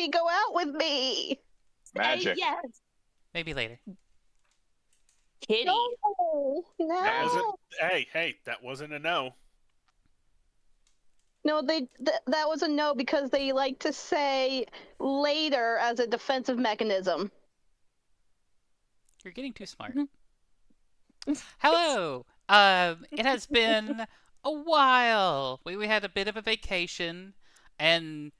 Kitty go out with me. Magic. Yes. Maybe later. Kitty. No. Hey, that wasn't a no. No, that was a no because they like to say later as a defensive mechanism. You're getting too smart. Hello! It has been a while. We had a bit of a vacation, and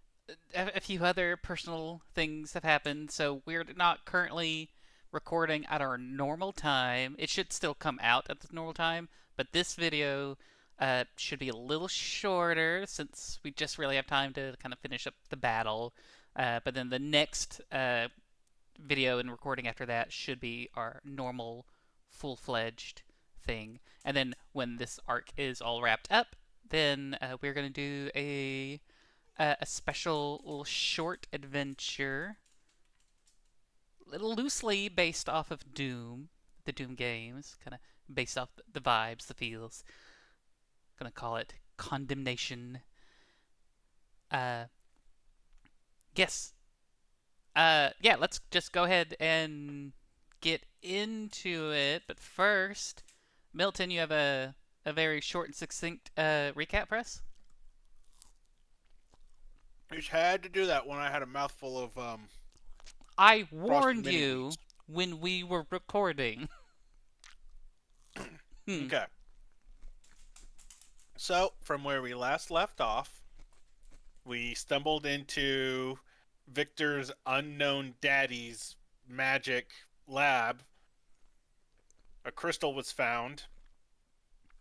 a few other personal things have happened, so we're not currently recording at our normal time. It should still come out at the normal time, but this video should be a little shorter since we just really have time to kind of finish up the battle. But then the next video and recording after that should be our normal, full-fledged thing. And then when this arc is all wrapped up, then we're going to do a special little short adventure, little loosely based off of Doom, the Doom games, kind of based off the vibes, the feels. Gonna call it Condemnation. Yes. Yeah, let's just go ahead and get into it. But first, Milton, you have a very short and succinct recap for us? I just had to do that when I had a mouthful of I warned mini you wheats. when we were recording. Okay. So, from where we last left off, we stumbled into Victor's unknown daddy's magic lab. A crystal was found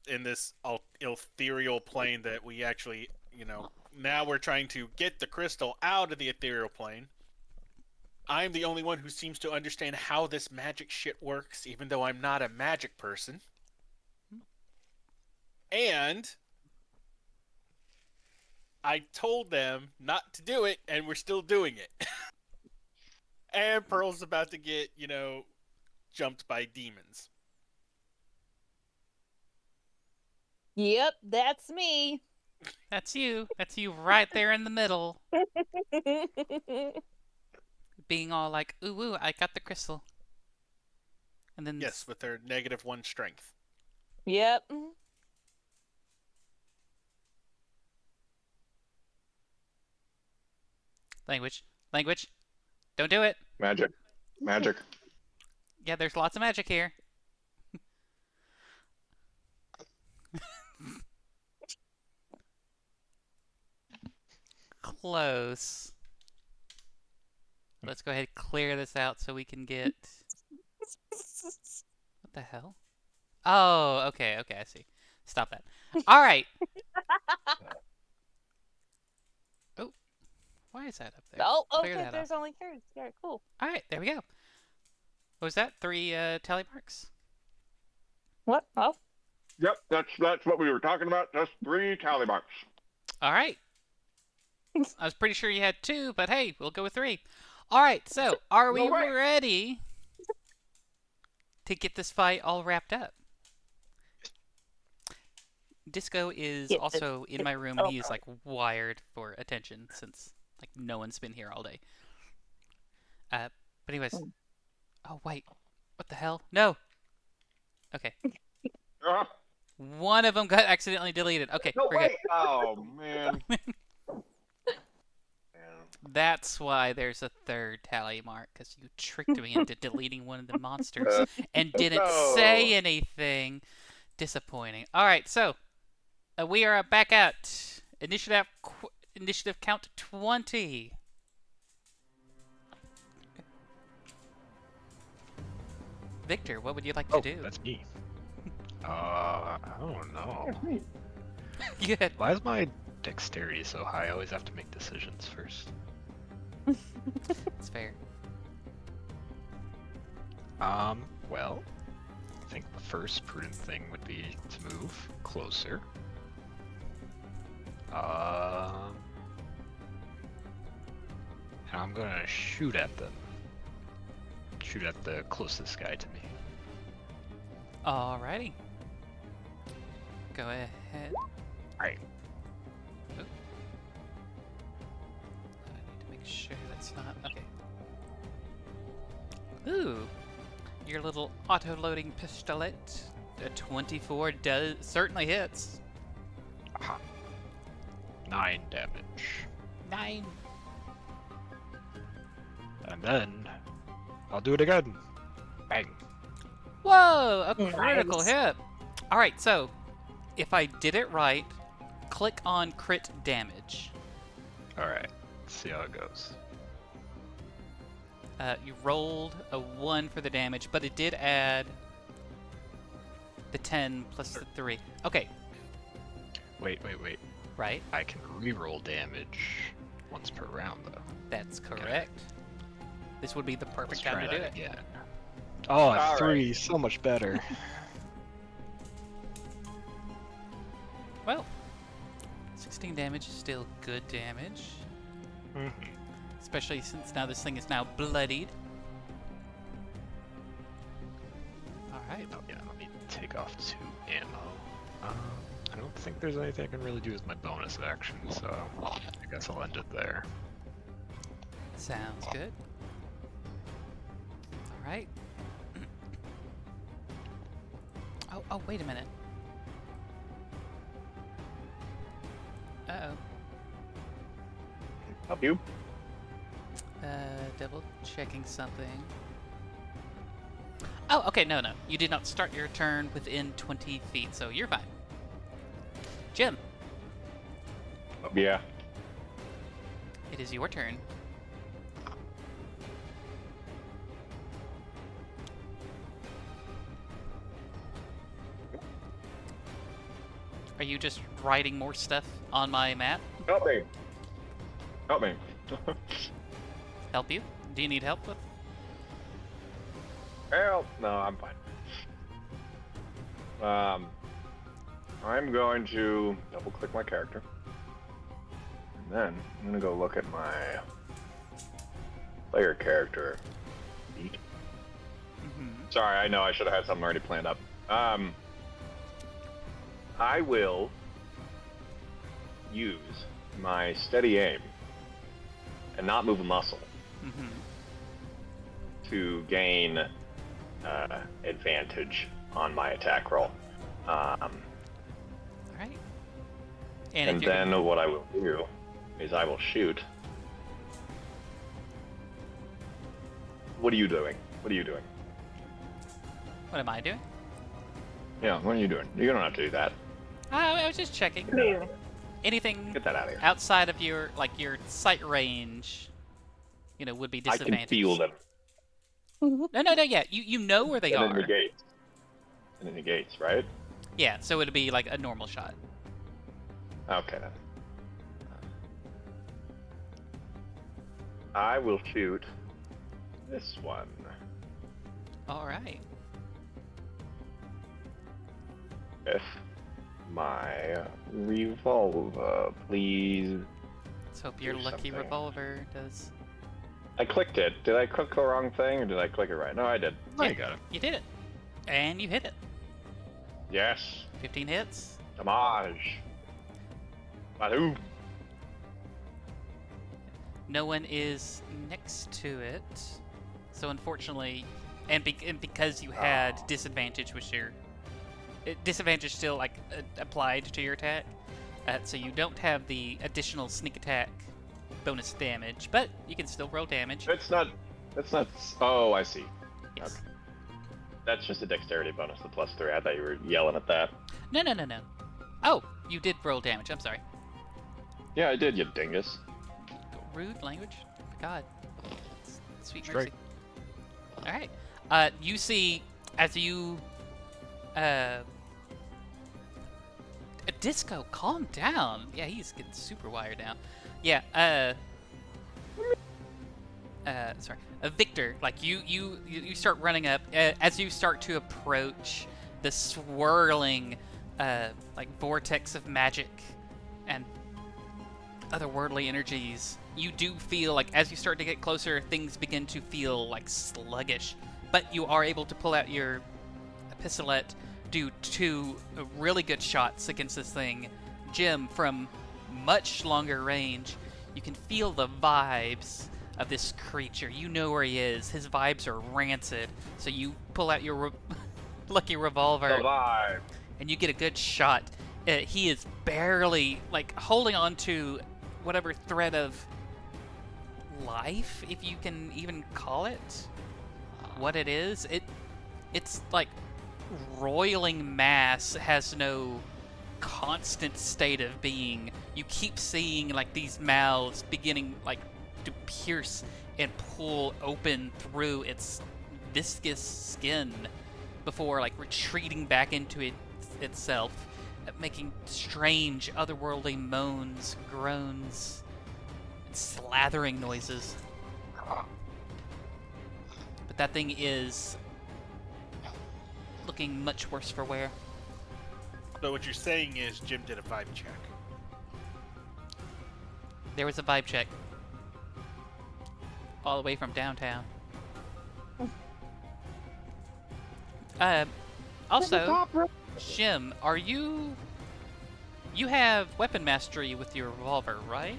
in this ethereal plane that we actually, now we're trying to get the crystal out of the ethereal plane. I'm the only one who seems to understand how this magic shit works, even though I'm not a magic person. And I told them not to do it, and we're still doing it. And Pearl's about to get, jumped by demons. Yep, that's me. That's you. That's you right there in the middle. Being all like, ooh, ooh, I got the crystal. And then Yes, with their -1 strength. Yep. Language. Don't do it. Magic. Yeah, there's lots of magic here. Close. Let's go ahead and clear this out so we can get... What the hell? Oh, okay, I see. Stop that. All right. Oh, why is that up there? Oh, Clear okay, that there's off. only 3. Yeah, cool. All right, there we go. What was that? 3 tally marks? What? Oh. Yep, that's what we were talking about. Just 3 tally marks. All right. I was pretty sure you had 2, but hey, we'll go with 3. All right, so are we ready to get this fight all wrapped up? Disco is also in my room, and he is like wired for attention since like no one's been here all day. But anyways, oh wait, what the hell? No. Okay. One of them got accidentally deleted. Okay, No, we're wait. good. Oh, man. That's why there's a 3rd tally mark, because you tricked me into deleting one of the monsters and didn't say anything. Disappointing. All right, so we are back at initiative count 20. Victor, what would you like to do? That's me. I don't know. Good. Why is my dexterity so high? I always have to make decisions first. It's fair. Well, I think the first prudent thing would be to move closer. And I'm gonna shoot at them. Shoot at the closest guy to me. Alrighty. Go ahead. Alright. I need to make sure that's not Ooh, your little auto-loading pistolet. A 24 does certainly hits. Aha. 9 damage. 9. And then I'll do it again. Bang. Whoa, a critical Nice. hit. All right, so if I did it right, click on crit damage. Alright, let's see how it goes. You rolled a 1 for the damage, but it did add the 10 plus the 3. Okay, Wait. right? I can reroll damage once per round, though. That's correct. This would be the Let's perfect try time to do that it. again. Oh, All at 3, so much better. Well, 16 damage is still good damage, Mhm. especially since now this thing is now bloodied. All right. Oh, yeah, let me take off 2 ammo. I don't think there's anything I can really do as my bonus action, so I guess I'll end it there. Sounds good. All right. Oh, wait a minute. Uh-oh. Help you. Double checking something. Oh, okay, no. You did not start your turn within 20 feet, so you're fine. Jim, Yeah. it is your turn. Are you just writing more stuff on my map? Help me. Help me. Help you? Do you need help with? Help. No, I'm fine. I'm going to double click my character. And then I'm going to go look at my player character. Heath. Sorry, I know I should have had something already planned up. I will use my steady aim and not move a muscle Mm-hmm. to gain advantage on my attack roll. All right. And And if you're then what I will do is I will shoot. What are you doing? What are you doing? what am I doing? Yeah, what are you doing? You don't have to do that. I was just checking. Anything Get that out of here. outside of your sight range, would be I disadvantaged. can feel them. No, yeah. You know where they And it are. negates. And it negates, right? Yeah, so it'd be like a normal shot. Okay then. I will shoot this one. All right. With my revolver, please. Let's hope your Do lucky something. revolver does. I clicked it. Did I click the wrong thing or did I click it right? No, I did. Oh, you got it. You did it, and you hit it. Yes. 15 hits. Damage. Wahoo. No one is next to it, so unfortunately, and because you had Oh. disadvantage with your disadvantage still applied to your attack, so you don't have the additional sneak attack bonus damage, but you can still roll damage. It's not. Oh, I see. Yes. Okay. That's just a dexterity bonus, the +3. I thought you were yelling at that. No. Oh, you did roll damage. I'm sorry. Yeah, I did, you dingus. Rude language. My God. Sweet Straight. mercy. All right. You see as you Disco, calm down. Yeah, he's getting super wired now. Yeah. Sorry. Victor, you start running up as you start to approach the swirling vortex of magic and otherworldly energies. You do feel as you start to get closer, things begin to feel sluggish, but you are able to pull out your pistolet, do 2 really good shots against this thing. Jim, from much longer range, you can feel the vibes of this creature. You know where he is. His vibes are rancid. So you pull out your lucky revolver, Survive. and you get a good shot. He is barely, like, holding on to whatever thread of life, if you can even call it what it is. It's like roiling mass, has no constant state of being. You keep seeing, like, these mouths beginning, like, to pierce and pull open through its viscous skin before, like, retreating back into itself, making strange otherworldly moans, groans, and slathering noises. But that thing is looking much worse for wear. So what you're saying is Jim did a vibe check. There was a vibe check all the way from downtown. Also, Jim, are you have weapon mastery with your revolver, right?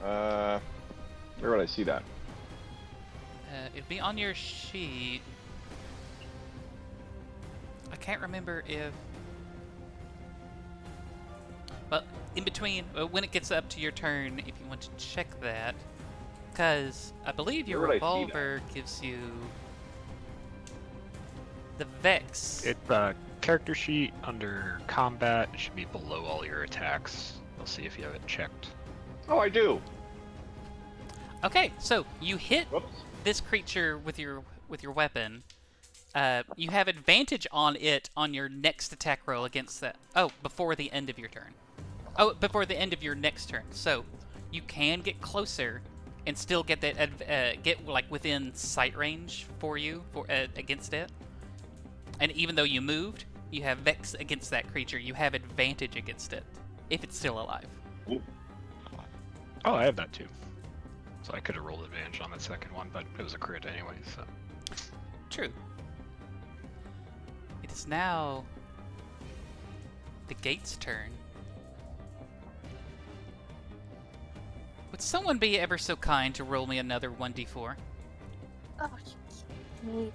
Where would I see that? It'd be on your sheet. I can't remember if... Well, in between, when it gets up to your turn, if you want to check that. Because I believe your Where would I see that? revolver gives you the Vex. It character sheet under combat. It should be below all your attacks. We'll see if you have it checked. Oh, I do. Okay, so you hit Whoops. this creature with your weapon. You have advantage on it on your next attack roll against that. Oh, before the end of your turn. Oh, before the end of your next turn. So you can get closer and still get that get, like, within sight range for you against it. And even though you moved, you have Vex against that creature. You have advantage against it if it's still alive. Oh, I have that too. So I could have rolled advantage on that second one, but it was a crit anyway, so. True. It is now the gate's turn. Would someone be ever so kind to roll me another 1d4? Oh, me.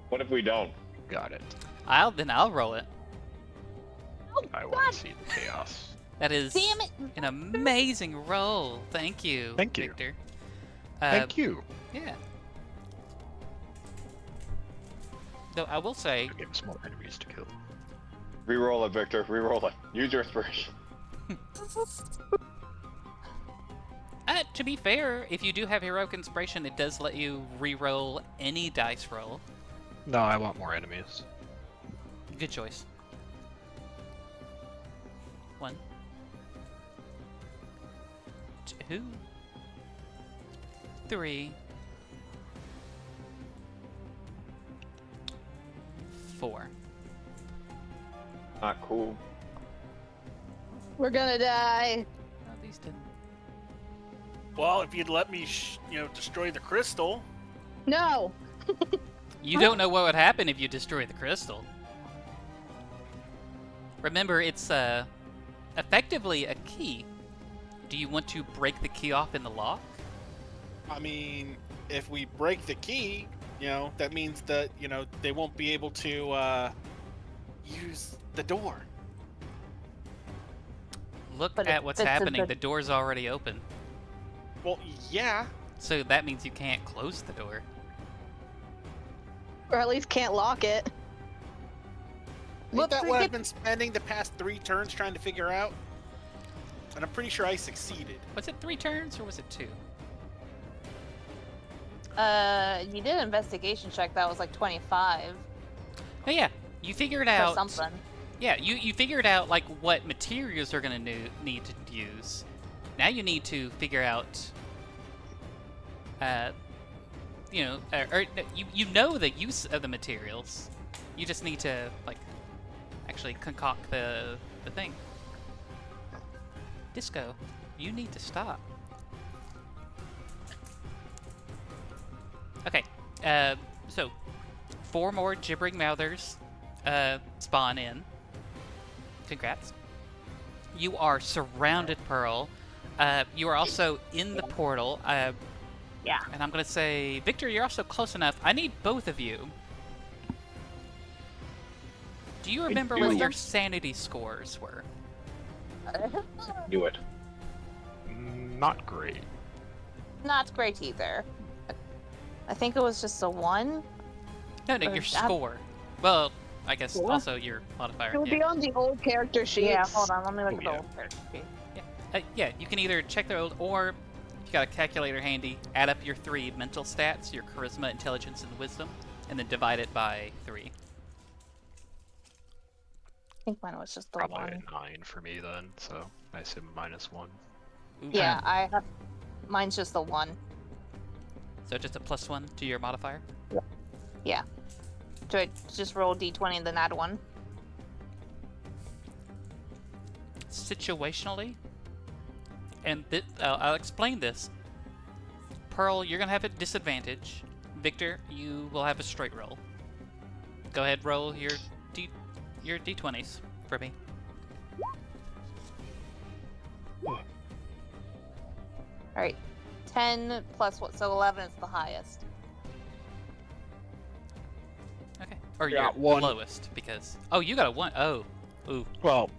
What if we don't? Got it. I'll roll it. I want to see the chaos. That is Damn it! an amazing roll. Thank you. Thank you. Victor. Thank you. Yeah. Though I will say, Give us more enemies to kill. Reroll it, Victor. Reroll it. Use your inspiration. to be fair, if you do have heroic inspiration, it does let you re-roll any dice roll. No, I want more enemies. Good choice. 1, 2, 3, 4. Not cool. We're gonna die. Oh, these didn't. Well, if you'd let me, destroy the crystal. No. You don't know what would happen if you destroy the crystal. Remember, it's effectively a key. Do you want to break the key off in the lock? I mean, if we break the key, that means that, they won't be able to use the door. Look But at it what's fits in happening. the- The door's already open. Well, yeah. So that means you can't close the door. Or at least can't lock it. Ain't that what I've been spending the past 3 turns trying to figure out? And I'm pretty sure I succeeded. Was it 3 turns or was it 2? You did an investigation check that was like 25 Oh yeah, you figured or out. something. Yeah, you figured out, like, what materials are gonna need to use. Now you need to figure out, you know the use of the materials. You just need to, like, actually concoct the thing. Disco, you need to stop. Okay, so 4 more gibbering mouthers spawn in. Congrats. You are surrounded, Pearl. You are also in the portal. Yeah. And I'm gonna say, Victor, you're also close enough. I need both of you. Do you remember what do. your sanity scores were? Do it. Not great. Not great either. I think it was just a 1. No, Or your that- score. Well, I guess Score? also your modifier. It would Yeah. be on the old character sheets. Yeah, hold on. Let me look Oh, at yeah. the old character sheet. Yeah, you can either check the old, or if you got a calculator handy, add up your 3 mental stats, your charisma, intelligence, and wisdom, and then divide it by 3. I think mine was just the Probably 1. a 9 for me then, so I assume -1. Ooh. Yeah, I have. Mine's just the 1. So just a +1 to your modifier. So I just roll d20 and then add 1. Situationally, and I'll explain this. Pearl, you're gonna have a disadvantage. Victor, you will have a straight roll. Go ahead, roll your d20s for me. Alright. 10 plus what? So 11 is the highest. Okay. Or Yeah, your 1. lowest, because you got a 1. Oh, ooh, Well,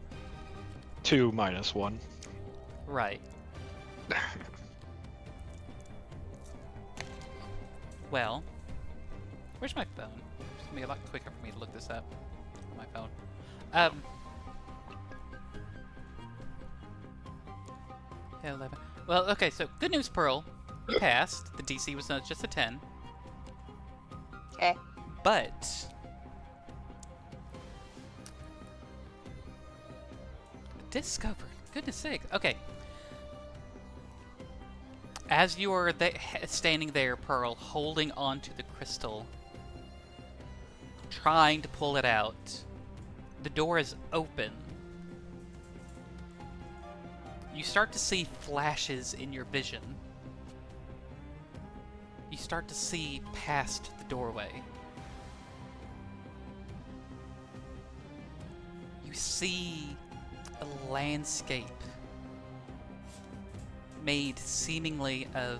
2 -1. right. Well, where's my phone? It's gonna be a lot quicker for me to look this up on my phone. 11. Well, okay, so good news, Pearl. You passed. The DC was not just a 10. Okay. But discovered. Goodness sake. Okay. As you are standing there, Pearl, holding onto the crystal, trying to pull it out, the door is open. You start to see flashes in your vision. You start to see past the doorway. You see a landscape made seemingly of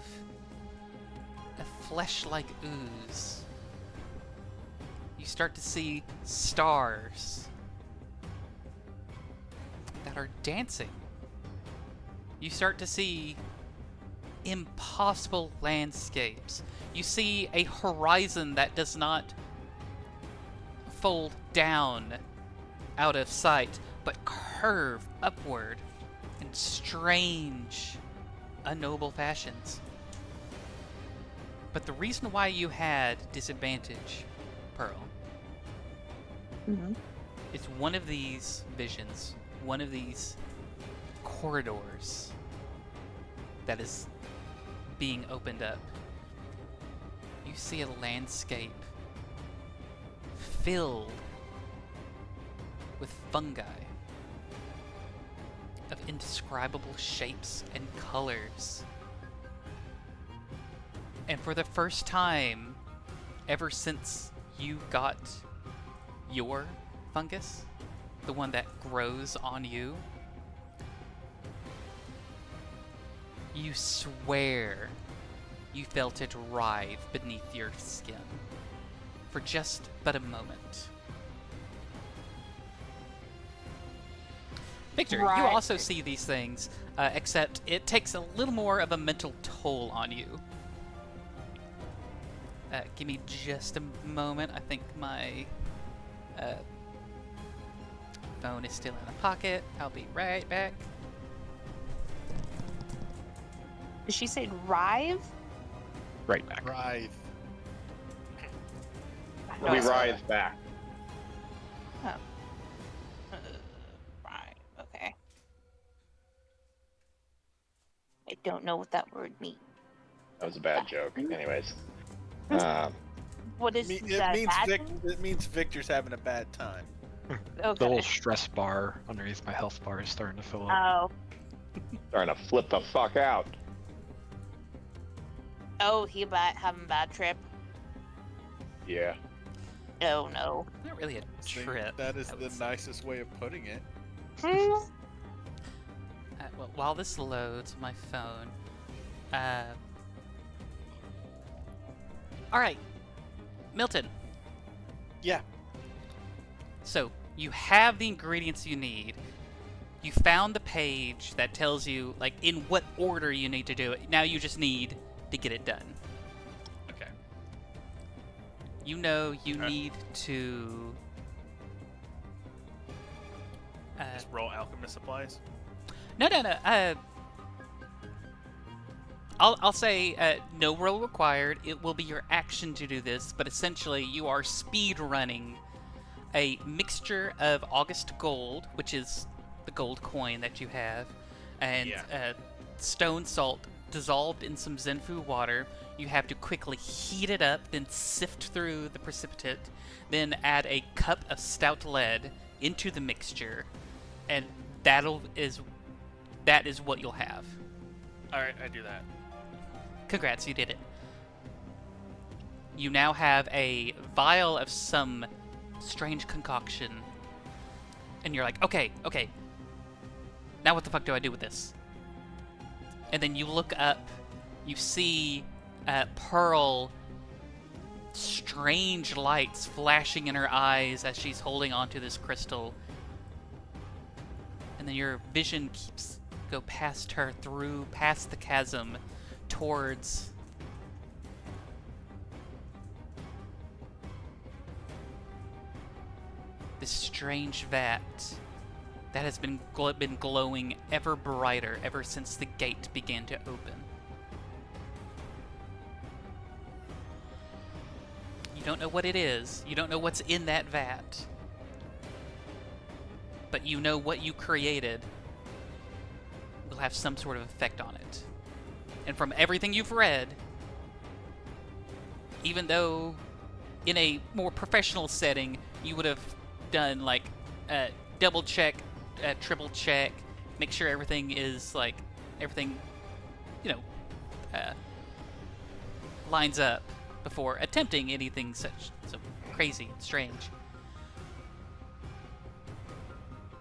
a flesh-like ooze. You start to see stars that are dancing. You start to see impossible landscapes. You see a horizon that does not fold down out of sight, but curve upward in strange, unknowable fashions. But the reason why you had disadvantage, Pearl, Mm-hmm. is one of these visions, one of these corridors that is being opened up. You see a landscape filled with fungi of indescribable shapes and colors. And for the first time ever since you got your fungus, the one that grows on you, you swear you felt it writhe beneath your skin for just but a moment. Victor, you Right. also see these things, except it takes a little more of a mental toll on you. Give me just a moment. I think my phone is still in the pocket. I'll be right back. Did she say rive? Right back. Writhe. No, We I saw writhe back. Right. Okay. I don't know what that word means. That was a bad joke. Anyways. What is It that? means bad Vic, thing? it means Victor's having a bad time. The Okay. little stress bar underneath my health bar is starting to fill up. Oh. Starting to flip the fuck out. Oh, he having a bad trip. Yeah. Oh no. Not really a See, trip. That is I the would say. nicest way of putting it. Hmm. Well, while this loads my phone, All right, Milton. Yeah. So you have the ingredients you need. You found the page that tells you like in what order you need to do it. Now you just need to get it done. Okay. You know you Okay. need to. Just roll alchemist supplies. No. I'll say no roll required. It will be your action to do this, but essentially you are speed running a mixture of August gold, which is the gold coin that you have, and stone salt dissolved in some Zenfu water. You have to quickly heat it up, then sift through the precipitate, then add a cup of stout lead into the mixture, and that is what you'll have. All right, I do that. Congrats, you did it. You now have a vial of some strange concoction. And you're like, okay. Now what the fuck do I do with this? And then you look up, you see Pearl, strange lights flashing in her eyes as she's holding onto this crystal. And then your vision keeps go past her past the chasm towards this strange vat that has been glowing ever brighter ever since the gate began to open. You don't know what it is. You don't know what's in that vat. But you know what you created will have some sort of effect on it. And from everything you've read, even though in a more professional setting you would have done like double check, triple check, make sure everything is like everything, lines up before attempting anything such so crazy and strange.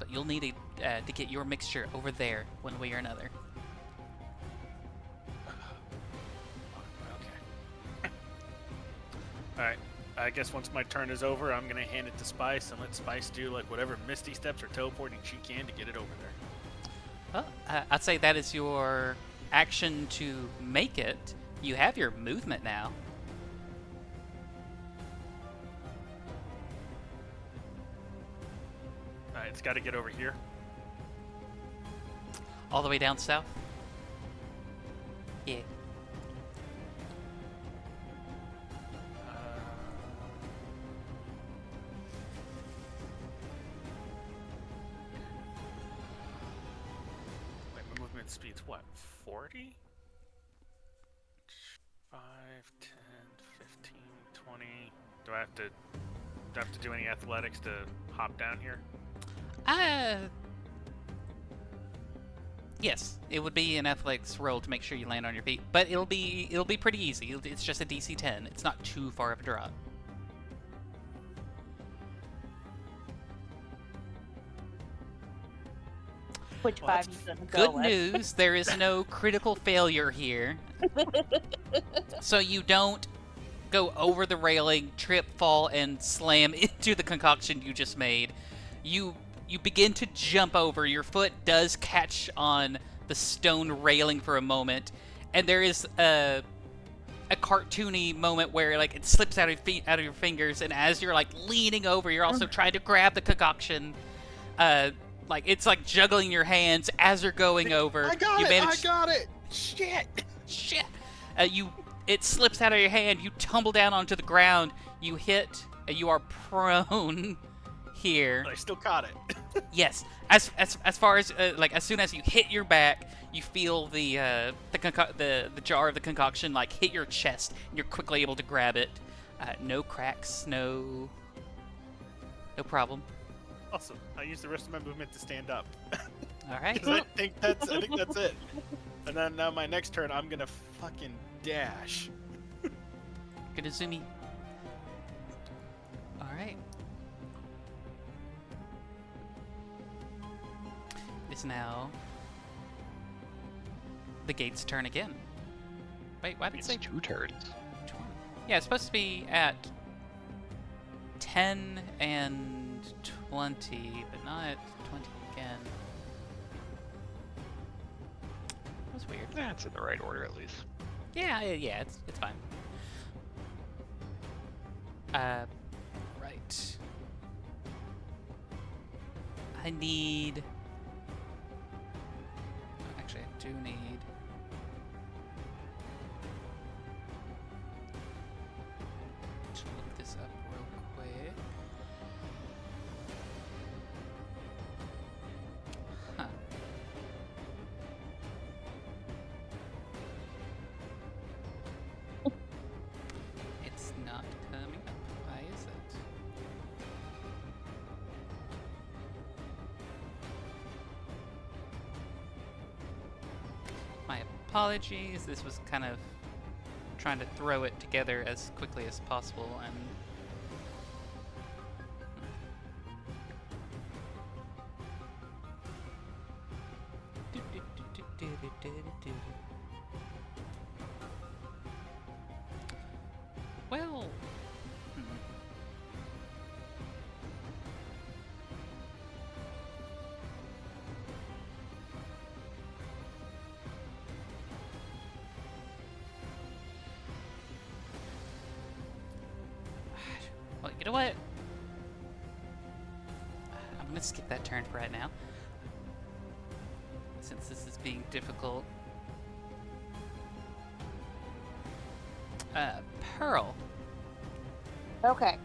But you'll need to get your mixture over there one way or another. Okay. All right. I guess once my turn is over, I'm gonna hand it to Spice and let Spice do like whatever Misty steps or teleporting she can to get it over there. Well, I'd say that is your action to make it. You have your movement now. All right, it's got to get over here. All the way down south? Yeah. Wait, my movement speed's what? 40? 5, 10, 15, 20. Do I have to do any athletics to hop down here? Yes, it would be an athletics roll to make sure you land on your feet, but it'll be pretty easy. It's just a DC 10. It's not too far of a drop. Which Well, five that's you gonna go Good with? news, there is no critical failure here. So you don't go over the railing, trip, fall, and slam into the concoction you just made. You begin to jump over. Your foot does catch on the stone railing for a moment, and there is a cartoony moment where like it slips out of your fingers, and as you're like leaning over, you're also trying to grab the concoction. Like it's like juggling your hands as you're going over. I got you it! manage- I got it! Shit! Shit! It slips out of your hand. You tumble down onto the ground. You hit. You are prone here. But I still caught it. Yes. As far as like as soon as you hit your back, you feel the jar of the concoction like hit your chest, and you're quickly able to grab it. No cracks. No problem. Awesome. I use the rest of my movement to stand up. All right. 'Cause I think that's it. And then now my next turn, I'm gonna fucking dash. Good Azumi. All right. It's now the gate's turn again. Wait, why did it It's say 2 turns. 20? Yeah, it's supposed to be at 10 and 20, but not at 20 again. That was weird. Yeah, it's in the right order at least. Yeah, it's fine. Right. I need. Actually, I do need. To look this up real quick. Huh. It's not coming up. Why is it? My apologies. This was kind of trying to throw it together as quickly as possible, and well, well, you know what? I'm gonna skip that turn for right now, since this is being difficult. Pearl. Okay.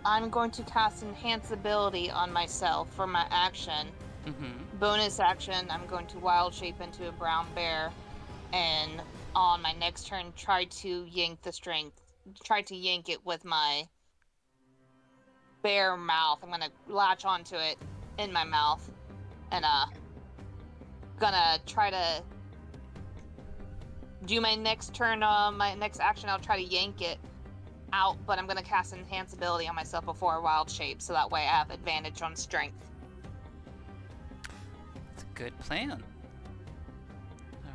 I'm going to cast Enhance Ability on myself for my action. Mm-hmm. Bonus action, I'm going to wild shape into a brown bear, and on my next turn, try to yank it with my bear mouth. I'm gonna latch onto it in my mouth, and gonna try to do my next turn. My next action, I'll try to yank it out, but I'm gonna cast Enhance Ability on myself before wild shape, so that way I have advantage on strength. It's a good plan. All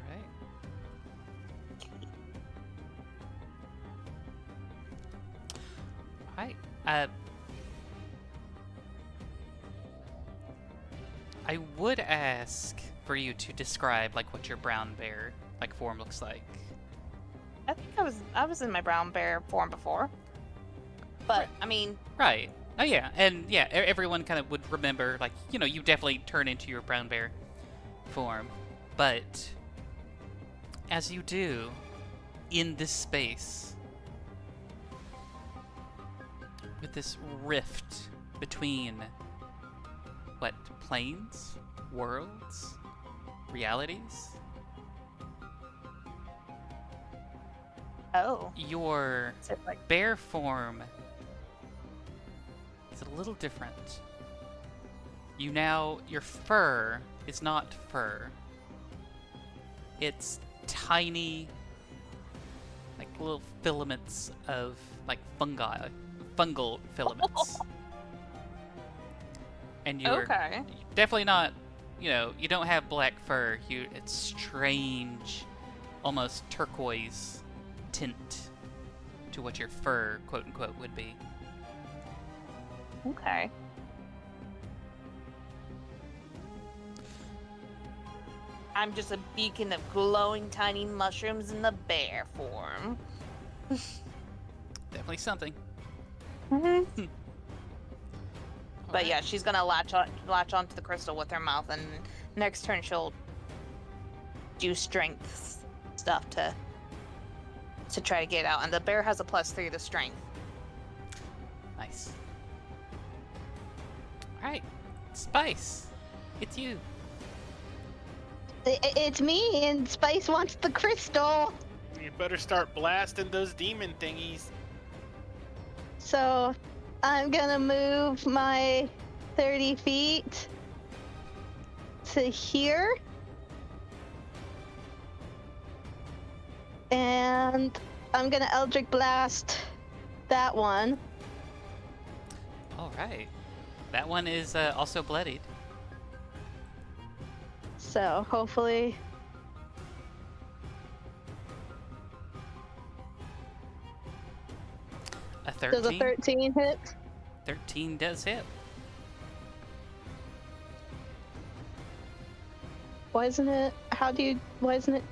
right. I would ask for you to describe like what your brown bear like form looks like. I think I was in my brown bear form before, but Right. I mean, Right. Oh yeah, and yeah, everyone kind of would remember like you definitely turn into your brown bear form, but as you do in this space with this rift between what planes, worlds, realities, oh, your is it like bear form is a little different. Your fur is not fur. It's tiny, like little filaments of like fungal filaments. And you're okay? definitely not, you don't have black fur. It's strange, almost turquoise tint to what your fur, quote unquote, would be. Okay. I'm just a beacon of glowing tiny mushrooms in the bear form. Definitely something. Mm-hmm. But Alright. yeah, she's gonna latch onto the crystal with her mouth, and next turn she'll do strength stuff to try to get out. And the bear has a +3 to strength. Nice. Alright. Spice. It's you. It's me, and Spice wants the crystal. You better start blasting those demon thingies. So I'm gonna move my 30 feet to here. And I'm gonna Eldritch Blast that one. Alright. That one is also bloodied. So hopefully A 13. Does a 13 hit? 13 does hit. Why isn't it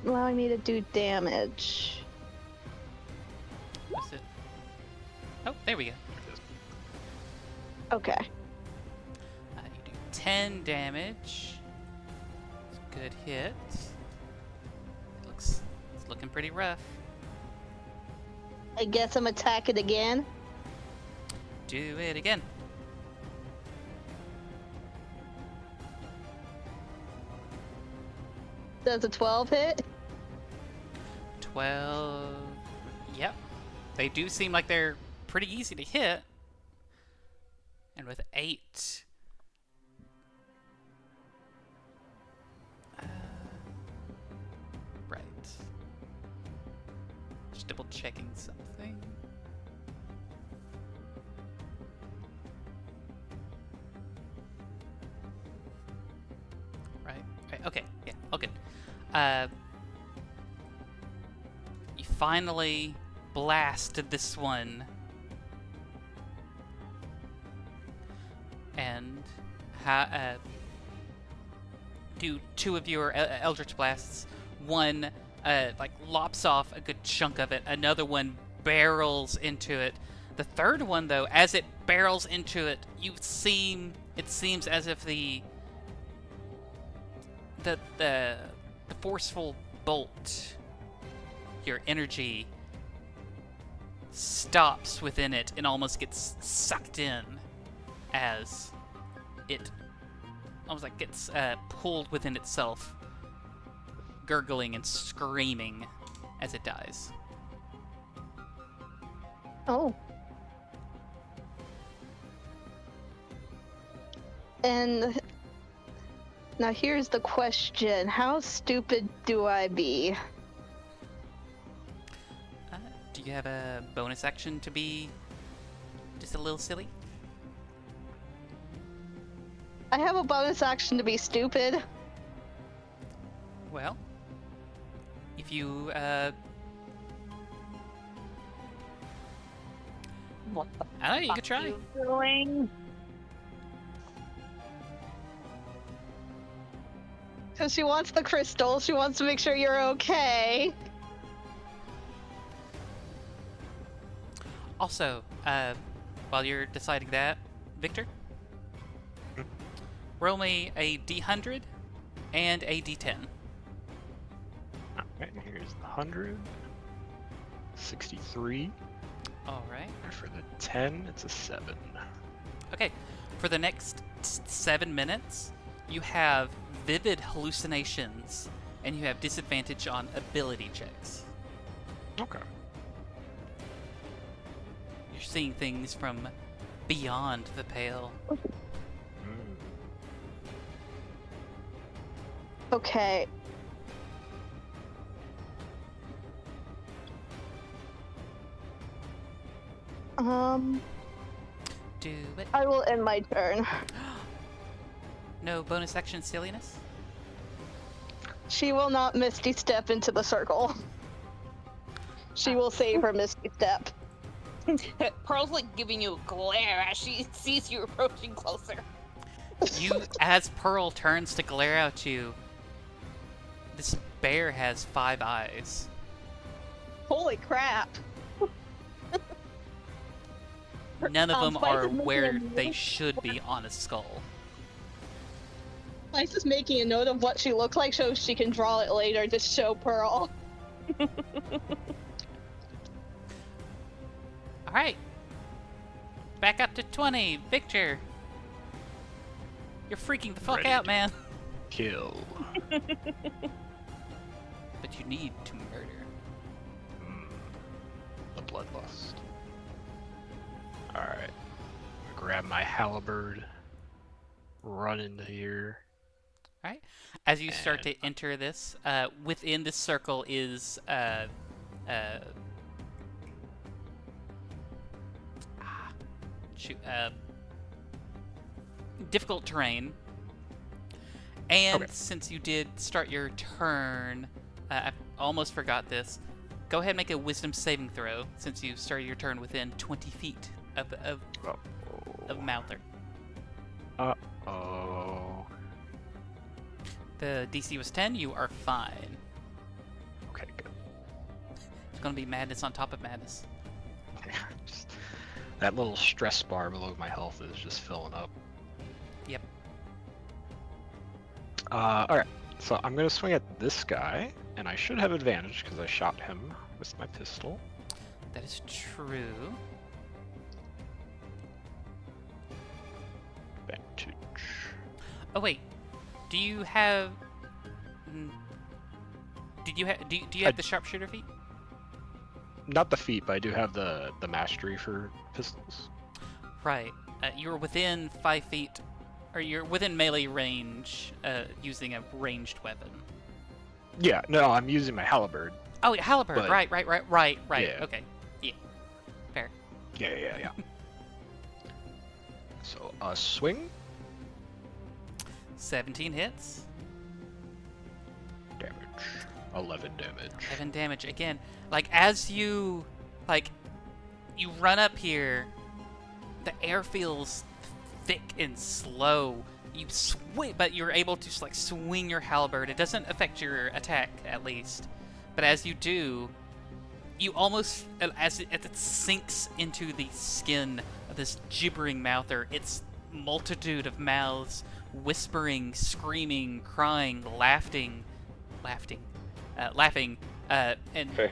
allowing me to do damage? What's it? Oh, there we go. Okay. You do 10 damage. It's a good hit. It's looking pretty rough. I guess I'm attacking again. Do it again. Does a 12 hit? 12. Yep. They do seem like they're pretty easy to hit. And with 8. Right. Just double checking something. Right. Okay. Yeah. All good. You finally blasted this one. And do 2 of your Eldritch Blasts. One like lops off a good chunk of it. Another one barrels into it. The third one, though, as it barrels into it, it seems as if the forceful bolt, your energy, stops within it and almost gets sucked in as it almost like gets pulled within itself, gurgling and screaming as it dies. Oh. And now here's the question. How stupid do I be? Do you have a bonus action to be just a little silly? I have a bonus action to be stupid. Well, if you What the I don't know, you fuck could try. you doing? Because she wants the crystal. She wants to make sure you're okay. Also, while you're deciding that, Victor, roll me a D100 and a D10. Okay, here's the 100. 63. All right. And for the 10, it's a 7. Okay. For the next 7 minutes, you have vivid hallucinations, and you have disadvantage on ability checks. Okay. You're seeing things from beyond the pale. Okay. Do it. I will end my turn. No bonus action silliness? She will not Misty Step into the circle. She will save her Misty Step. Pearl's like giving you a glare as she sees you approaching closer. You, as Pearl turns to glare at you, this bear has 5 eyes. Holy crap. None of them Spice are is making where a they note. should be on a skull. Spice is making a note of what she looked like so she can draw it later to show Pearl. Alright. Back up to 20. Victor. You're freaking the fuck Ready out, to- man. Kill. But you need to murder. The bloodlust. Alright. Grab my halberd. Run into here. Alright. As you start to And- enter this, within this circle is difficult terrain. And Okay. since you did start your turn, I almost forgot this. Go ahead and make a wisdom saving throw since you started your turn within 20 feet of Mouther. Uh-oh. The DC was 10. You are fine. Okay, good. It's gonna be madness on top of madness. Just, that little stress bar below my health is just filling up. Yep. Alright. So I'm gonna swing at this guy, and I should have advantage because I shot him with my pistol. That is true. Advantage. Oh wait, do you have? Do you have the sharpshooter feat? Not the feat, but I do have the mastery for pistols. Right. You're within 5 feet, or you're within melee range using a ranged weapon. Yeah, no, I'm using my halberd. Oh, yeah, halberd. But- Right. Yeah. Okay. Yeah. Fair. Yeah. So, swing. 17 hits. Damage. 11 damage. 11 damage again. Like as you you run up here, the air feels thick and slow. You swing, but you're able to like swing your halberd. It doesn't affect your attack, at least. But as you do, you almost as it sinks into the skin of this gibbering mouther, its multitude of mouths, whispering, screaming, crying, laughing, and Okay.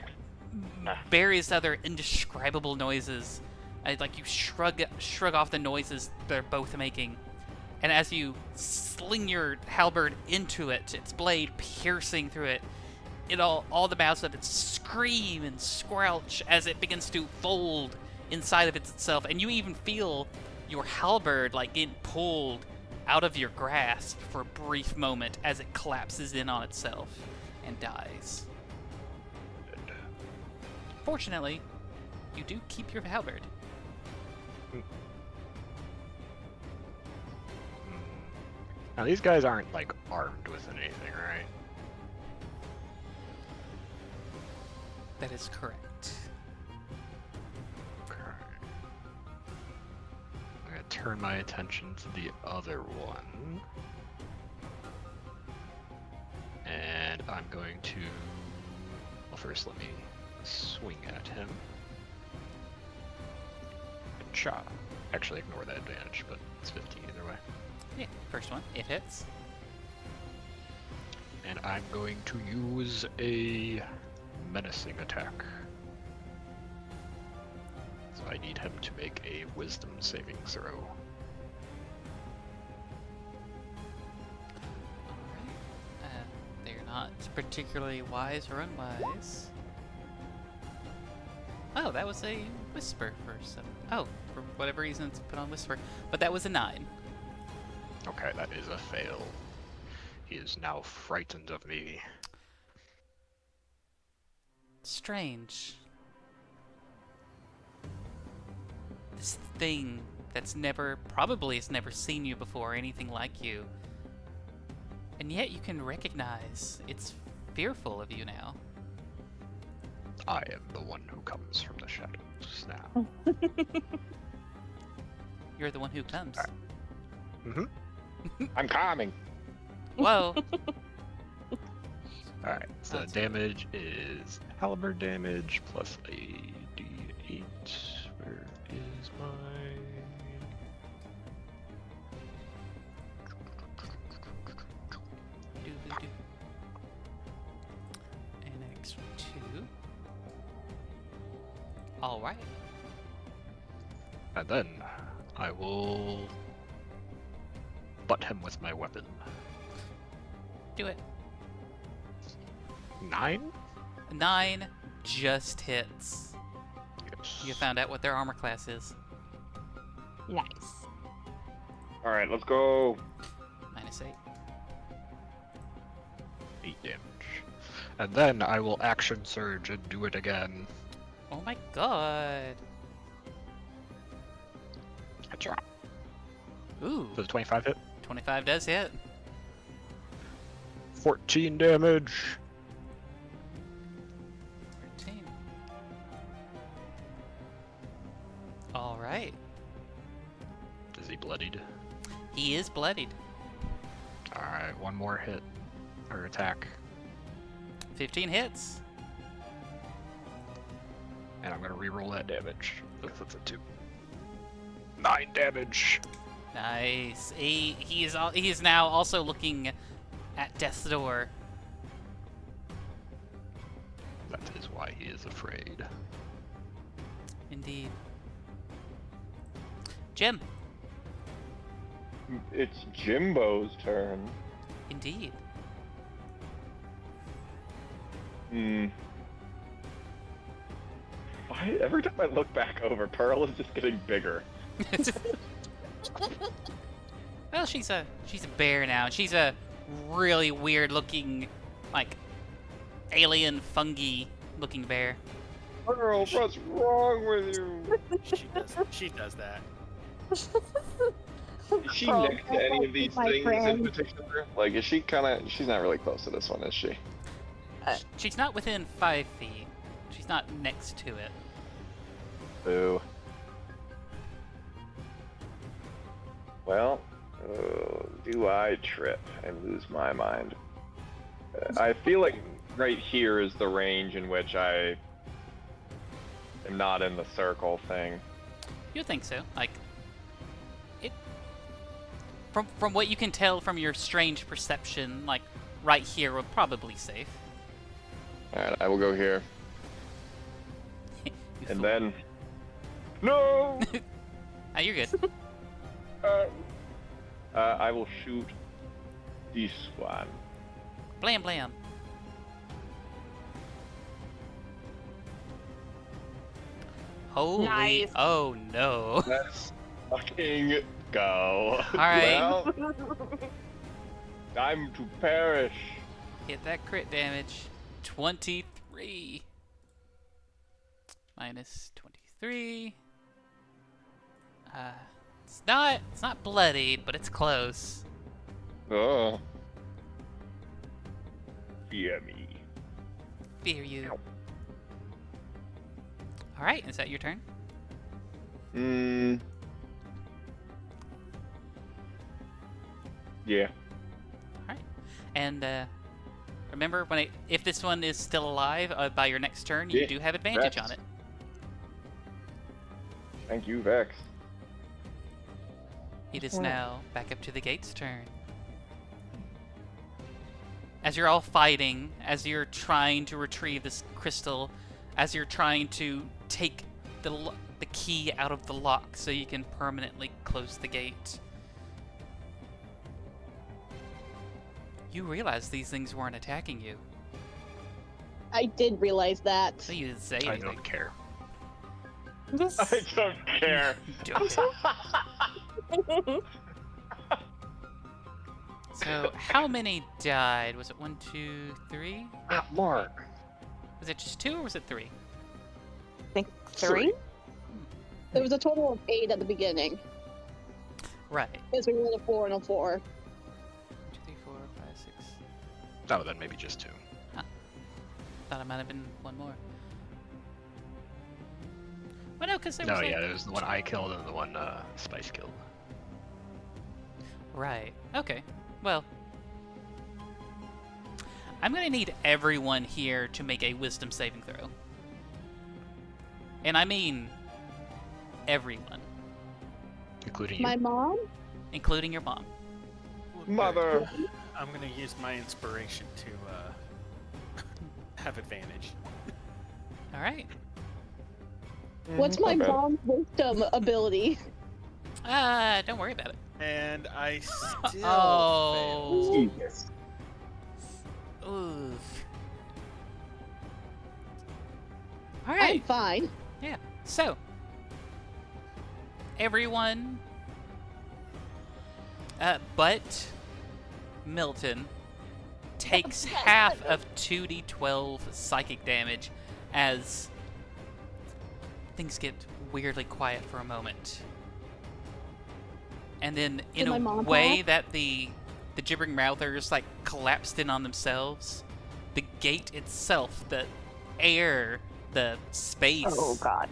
various other indescribable noises. Like you shrug off the noises they're both making, and as you sling your halberd into it, its blade piercing through it, all the mouths of it scream and squelch as it begins to fold inside of itself, and you even feel your halberd like getting pulled out of your grasp for a brief moment as it collapses in on itself and dies. Fortunately, you do keep your halberd. Now, these guys aren't, like, armed with anything, right? That is correct. Okay. I'm gonna turn my attention to the other one. And I'm going to... Well, first let me swing at him. Cha. Actually, ignore that advantage, but it's 15 either way. Yeah, first one, it hits. And I'm going to use a menacing attack. So I need him to make a wisdom saving throw. Alright. They're not particularly wise or unwise. Oh, that was a whisper for some. Oh, for whatever reason it's put on whisper. But that was a 9. Okay, that is a fail. He is now frightened of me. Strange. This thing that's probably has never seen you before, or anything like you. And yet you can recognize it's fearful of you now. I am the one who comes from the shadows now. You're the one who comes. I'm calming. Whoa. Alright, so That's damage is halberd damage plus a d8. Where is my... Do. An extra 2. Alright. And then I will butt him with my weapon. Do it. 9? 9 just hits. Yes. You found out what their armor class is. Nice. All right, let's go. -8. 8 damage. And then I will action surge and do it again. Oh my god. Gotcha. Ooh. Does 25 hit? 25 does hit. 14 damage. 13. All right. Is he bloodied? He is bloodied. Alright, one more hit. Or attack. 15 hits. And I'm gonna reroll that damage. That's a 2. 9 damage! Nice. He is now also looking at death's door. That is why he is afraid. Indeed. Jim. It's Jimbo's turn. Indeed. Every time I look back over, Pearl is just getting bigger. Well, she's a bear now. She's a really weird looking, like, alien fungi looking bear. Pearl, what's wrong with you? She does that. Is she Pearl, next to any of these my things friend. in particular? Like, is she she's not really close to this one, is she? She's not within 5 feet. She's not next to it. Boo. Well, do I trip and lose my mind? I feel like right here is the range in which I am not in the circle thing. You think so? Like, it. From what you can tell from your strange perception, like right here would probably safe. Alright, I will go here. You And fool. then... No! Ah, you're good. I will shoot this one. Blam blam. Holy! Nice. Oh no! Let's fucking go. Alright. Well, time to perish. Hit that crit damage. 23. Minus 23. It's not bloodied, but it's close. Oh. Fear me. Fear you. Alright, is that your turn? Yeah. Alright. And remember, if this one is still alive by your next turn, you Yeah, do have advantage Vex. on it. Thank you, Vex. It is now back up to the gate's turn. As you're all fighting, as you're trying to retrieve this crystal, as you're trying to take the key out of the lock so you can permanently close the gate, you realize these things weren't attacking you. I did realize that. So you didn't say I anything. don't care. I don't care. Don't. So, how many died? Was it 1, 2, 3? Mark. Was it just 2 or was it 3? I think 3? There was a total of 8 at the beginning. Right. Because we rolled a 4 and a 4. 1, 2, 3, 4, 5, 6. Oh, then maybe just 2. Thought it might have been one more. Well, no, because there No, was like... yeah, there's the one I killed and the one Spice killed. Right. Okay. Well, I'm gonna need everyone here to make a wisdom saving throw. And I mean everyone, Including you. My mom? including your mom. Mother. I'm gonna use my inspiration to have advantage. All right. What's my Okay. mom's wisdom ability? Don't worry about it. And I still Oh. Jesus. Oof. All I'm right. fine. Yeah. So, everyone, but Milton takes half of 2d12 psychic damage as things get weirdly quiet for a moment. And then, in Did my a mom way pass? that the gibbering mouthers like collapsed in on themselves, the gate itself, the air, the space, Oh god.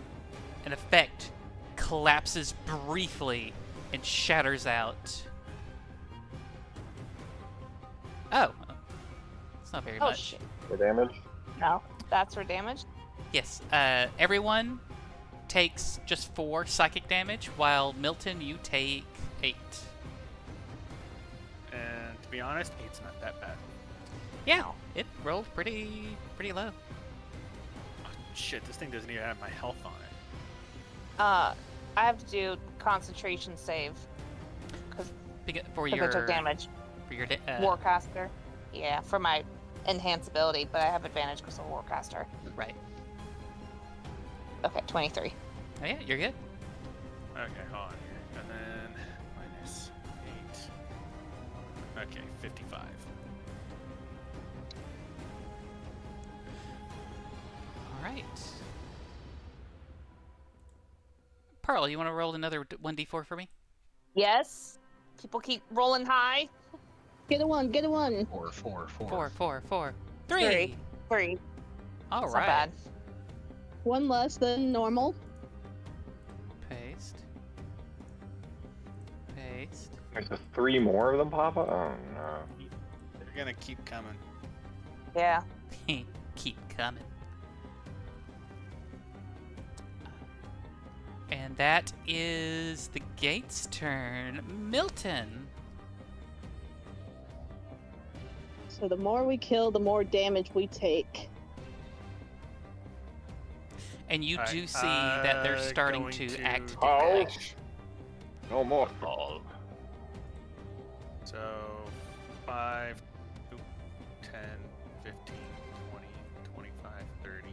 an effect collapses briefly and shatters out. Oh. It's not very Oh much. shit. For damage? No. That's for damage? Yes. Everyone takes just 4 psychic damage, while Milton, you take 8. And to be honest, 8's not that bad. Yeah, it rolled pretty low. Oh, shit, this thing doesn't even have my health on it. I have to do concentration save For because I took your damage. Warcaster. Yeah, for my enhanced ability, but I have advantage because I'm a Warcaster. Right. Okay, 23. Oh yeah, you're good. Okay, hold on here. And then minus 8. Okay, 55. All right. Pearl, you want to roll another 1d4 for me? Yes. People keep rolling high. Get a 1, get a 1. 4, 4, 4. 4, 4, 4. 3. 3. 3. All It's right. not bad. 1 less than normal. Paste. Paste. There's just 3 more of them, Papa? Oh no. They're gonna keep coming. Yeah. Keep coming. And that is the gate's turn. Milton. So the more we kill, the more damage we take. And you Alright, do see that they're starting going to to- act Oh! differently. No more fall. So 5, 10, 15, 20, 25, 30,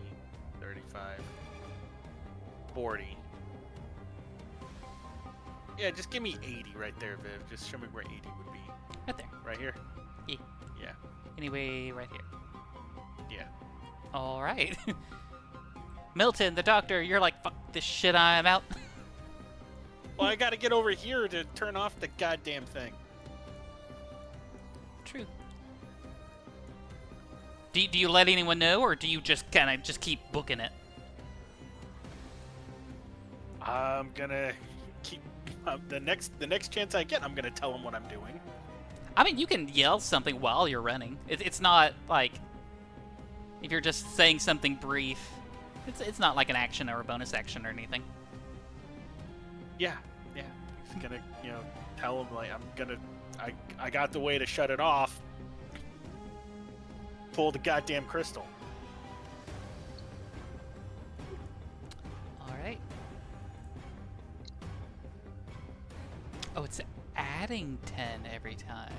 35, 40. Yeah, just give me 80 right there, Viv. Just show me where 80 would be. Right there. Right here? Yeah. Yeah. Anyway, right here. Yeah. All right. Milton, the doctor, you're like, fuck this shit, I'm out. Well, I gotta get over here to turn off the goddamn thing. True. Do you let anyone know, or do you just kind of just keep booking it? I'm gonna keep the next chance I get. I'm gonna tell them what I'm doing. I mean, you can yell something while you're running. It's not like if you're just saying something brief. It's not like an action or a bonus action or anything. Yeah. He's gonna tell them like I got the way to shut it off. Pull the goddamn crystal. All right. Oh, it's adding 10 every time.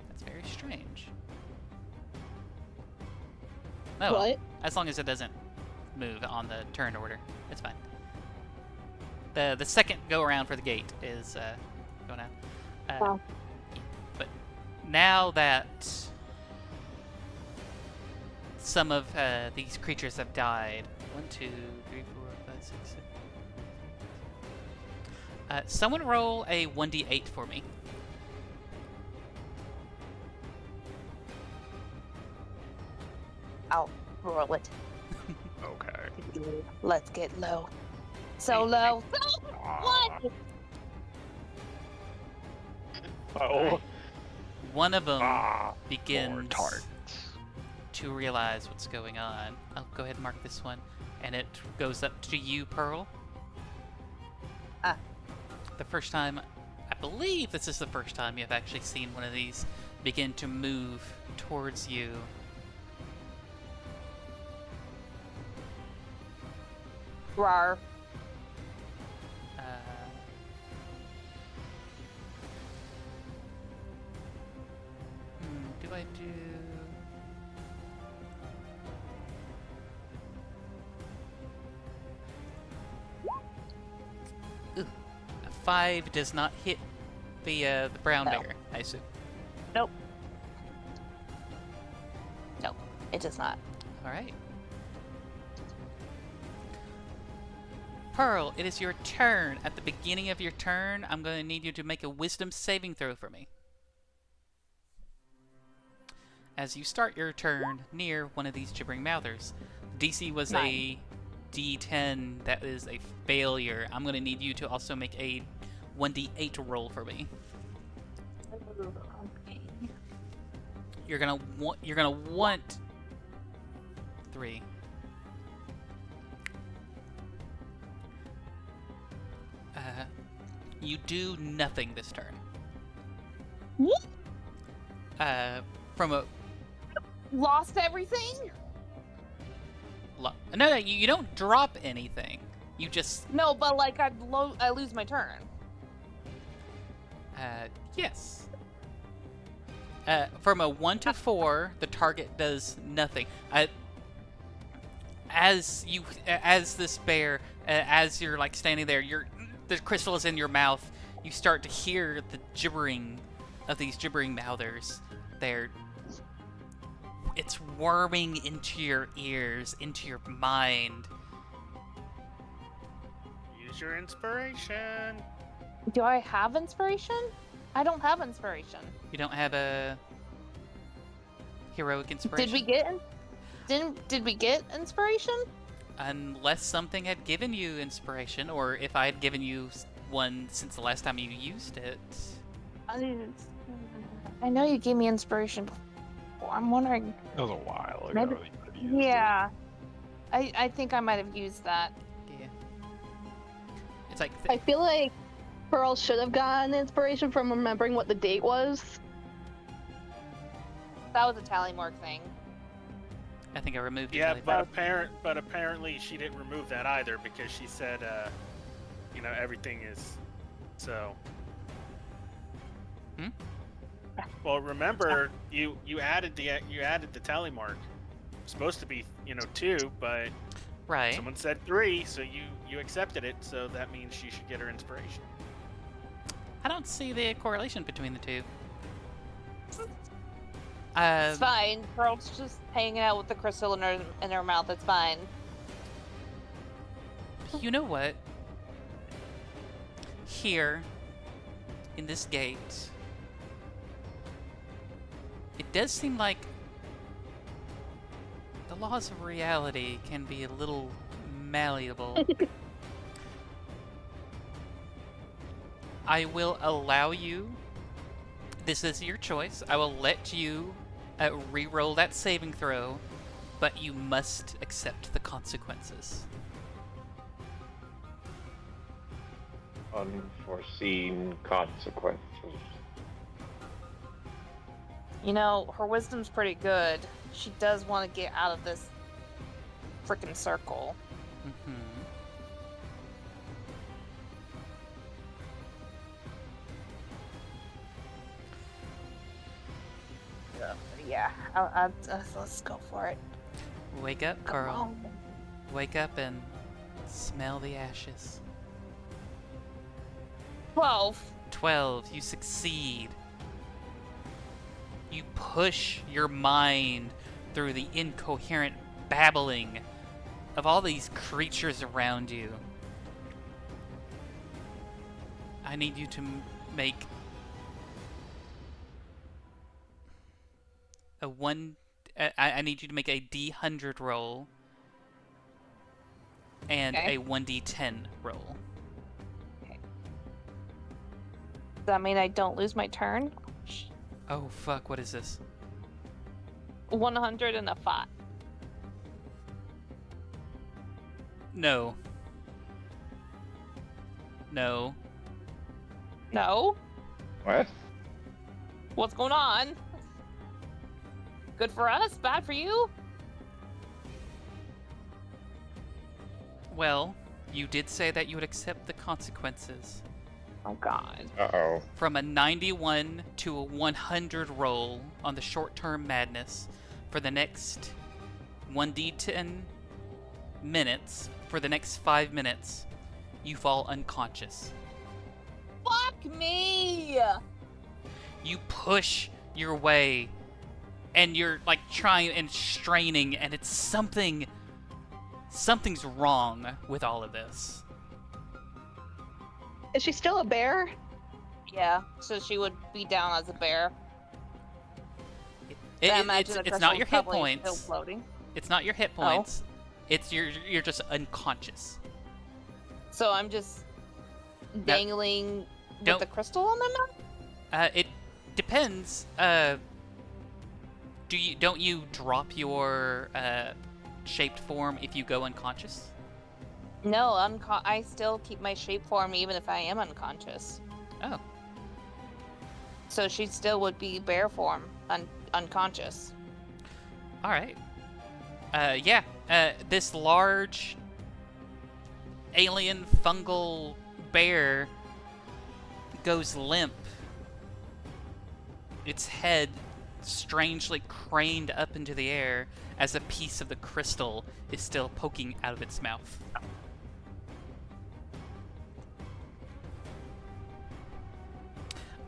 That's very strange. Oh, well, What? as long as it doesn't move on the turn order, it's fine. The second go around for the gate is going out. Wow. But now that some of these creatures have died, 1, 2, 3, 4, 5, 6, 7. Someone roll a 1d8 for me. I'll roll it. Okay. Let's get low. So low. What? Oh. One of them More begins tarts. to realize what's going on. I'll go ahead and mark this one. And it goes up to you, Pearl. Ah. The first time, I believe this is the first time you've actually seen one of these begin to move towards you. Rar. Do I do... Ooh, a 5 does not hit the brown No. bear, I assume. Nope. No, it does not. All right. Pearl, it is your turn. At the beginning of your turn, I'm going to need you to make a wisdom saving throw for me. As you start your turn near one of these gibbering mouthers. DC was 9. D10, that is a failure. I'm gonna need you to also make a 1d8 roll for me. Okay. You're gonna want 3. You do nothing this turn. What? From a Lost everything? no, you don't drop anything. You just No, but like I lose my turn. yes. From a 1 to 4, the target does nothing. As this bear, as you're like standing there, the crystal is in your mouth. You start to hear the gibbering of these gibbering mouthers. It's worming into your ears, into your mind. Use your inspiration. Do I have inspiration? I don't have inspiration. You don't have a heroic inspiration? Did we get inspiration? Unless something had given you inspiration, or if I had given you one since the last time you used it. I know you gave me inspiration before. I'm wondering. That was a while ago. Maybe- that you could have used it. Yeah. I think I might have used that. Yeah. It's like I feel like Pearl should have gotten inspiration from remembering what the date was. That was a tally mark thing. I think I removed it. Yeah, really but apparently she didn't remove that either because she said, everything is so. Hmm? Well, remember you added the tally mark. It's supposed to be 2, but right. someone said 3, so you accepted it. So that means she should get her inspiration. I don't see the correlation between the two. It's fine. Pearl's just hanging out with the crystal in her mouth. It's fine. You know what? Here, in this gate, it does seem like the laws of reality can be a little malleable. I will allow you. This is your choice. I will let you re-roll that saving throw, but you must accept the consequences. Unforeseen consequences. Her wisdom's pretty good. She does want to get out of this freaking circle. Mm-hmm. Yeah, let's go for it. Wake up, Come Carl. on. Wake up and smell the ashes. 12. 12. You succeed. You push your mind through the incoherent babbling of all these creatures around you. I need you to make a I need you to make a D100 roll and Okay. a 1D10 roll. Does that mean I don't lose my turn? Oh fuck! What is this? 100 and a 5. No. No. No? What? What's going on? Good for us, bad for you? Well, you did say that you would accept the consequences. Oh god. Uh-oh. From a 91 to a 100 roll on the short-term madness for the next 1d10 minutes, for the next 5 minutes, you fall unconscious. Fuck me! You push your way, and you're like trying and straining, and it's something's wrong with all of this. Is she still a bear? Yeah, so she would be down as a bear. I imagine the It's crystal not your is hit probably points. Still floating. It's not your hit points. It's you're just unconscious. So I'm just dangling with don't- the crystal on my mouth? It depends. Don't you drop your shaped form if you go unconscious? No, I still keep my shape form even if I am unconscious. Oh. So she still would be bear form, unconscious. All right. Yeah. This large alien fungal bear goes limp. Its head strangely craned up into the air as a piece of the crystal is still poking out of its mouth.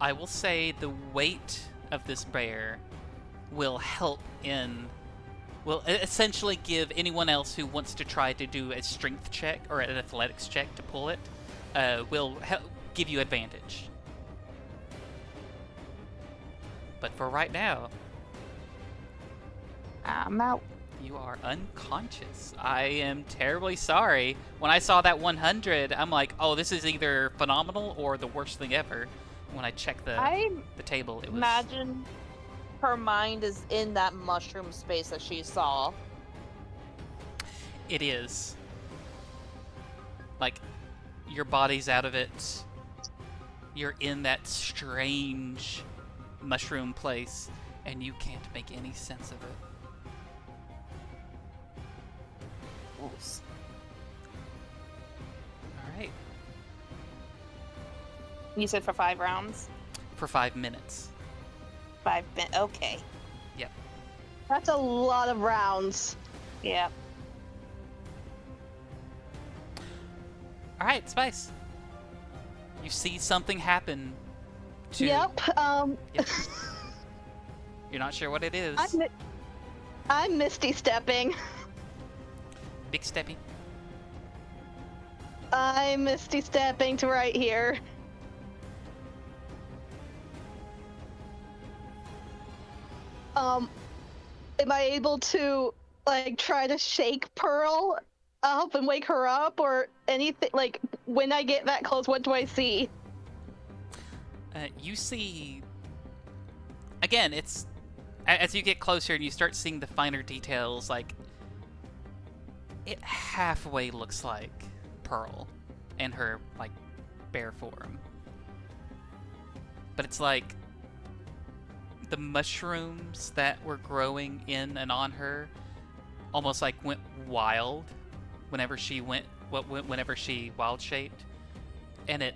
I will say the weight of this bear will help will essentially give anyone else who wants to try to do a strength check or an athletics check to pull it, will give you advantage. But for right now, I'm out. you are unconscious. I am terribly sorry. When I saw that 100, I'm like, oh, this is either phenomenal or the worst thing ever. When I checked the table, it was... Imagine her mind is in that mushroom space that she saw. It is. Like, your body's out of it. You're in that strange mushroom place, and you can't make any sense of it. Oops. Alright. You said for 5 rounds? For 5 minutes. 5 minutes. Okay. Yep. That's a lot of rounds. Yeah. Alright, Spice. You see something happen to... Yep. Yep. You're not sure what it is. I'm Misty stepping. Big steppy. I'm Misty stepping to right here. Am I able to like try to shake Pearl up and wake her up or anything? Like when I get that close, what do I see? You see... Again, it's... As you get closer and you start seeing the finer details, like... It halfway looks like Pearl in her, like, bear form. But it's like... The mushrooms that were growing in and on her almost like went wild whenever she whenever she wild shaped, and it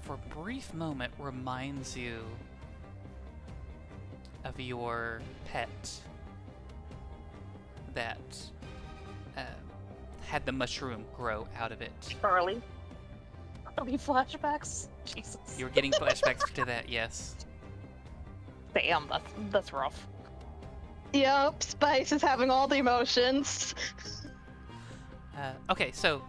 for a brief moment reminds you of your pet that had the mushroom grow out of it. Early flashbacks? Jesus. You're getting flashbacks to that, yes. Damn, that's rough. Yep, Spice is having all the emotions. Okay, so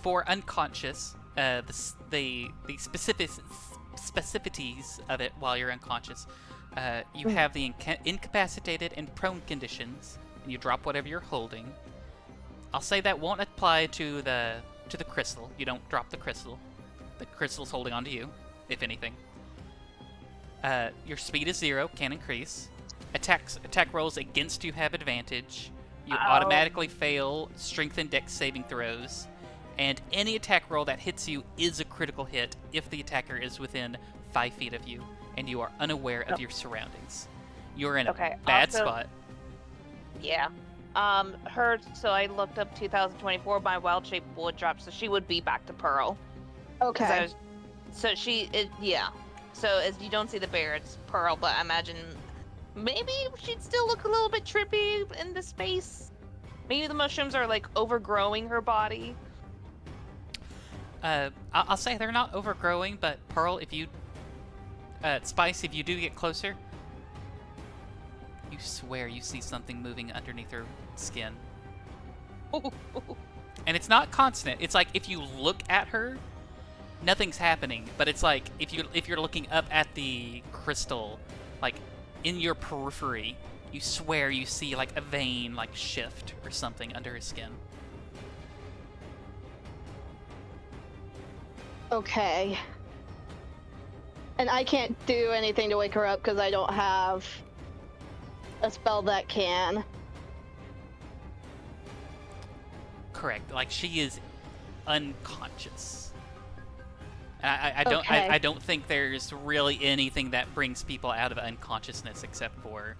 for unconscious, the specificities of it while you're unconscious, you have the incapacitated and prone conditions, and you drop whatever you're holding. I'll say that won't apply to the crystal. You don't drop the crystal. The crystal's holding on to you, if anything. Your speed is 0, can increase. Attack rolls against you have advantage. You automatically fail strength and dex saving throws. And any attack roll that hits you is a critical hit if the attacker is within 5 feet of you and you are unaware of your surroundings. You're in a bad spot. Yeah. So I looked up 2024, my wild shape would drop, so she would be back to Pearl. Okay. So as you don't see the bear, it's Pearl, but I imagine maybe she'd still look a little bit trippy in the space. Maybe the mushrooms are like overgrowing her body. I'll say they're not overgrowing, but Pearl, if you... Spice, if you do get closer, you swear you see something moving underneath her skin. And it's not constant. It's like if you look at her, nothing's happening. But it's like if you're looking up at the crystal, like in your periphery, you swear you see like a vein like shift or something under his skin. Okay. And I can't do anything to wake her up because I don't have a spell that can. Correct. Like she is unconscious. And I don't Okay. I don't think there's really anything that brings people out of unconsciousness except for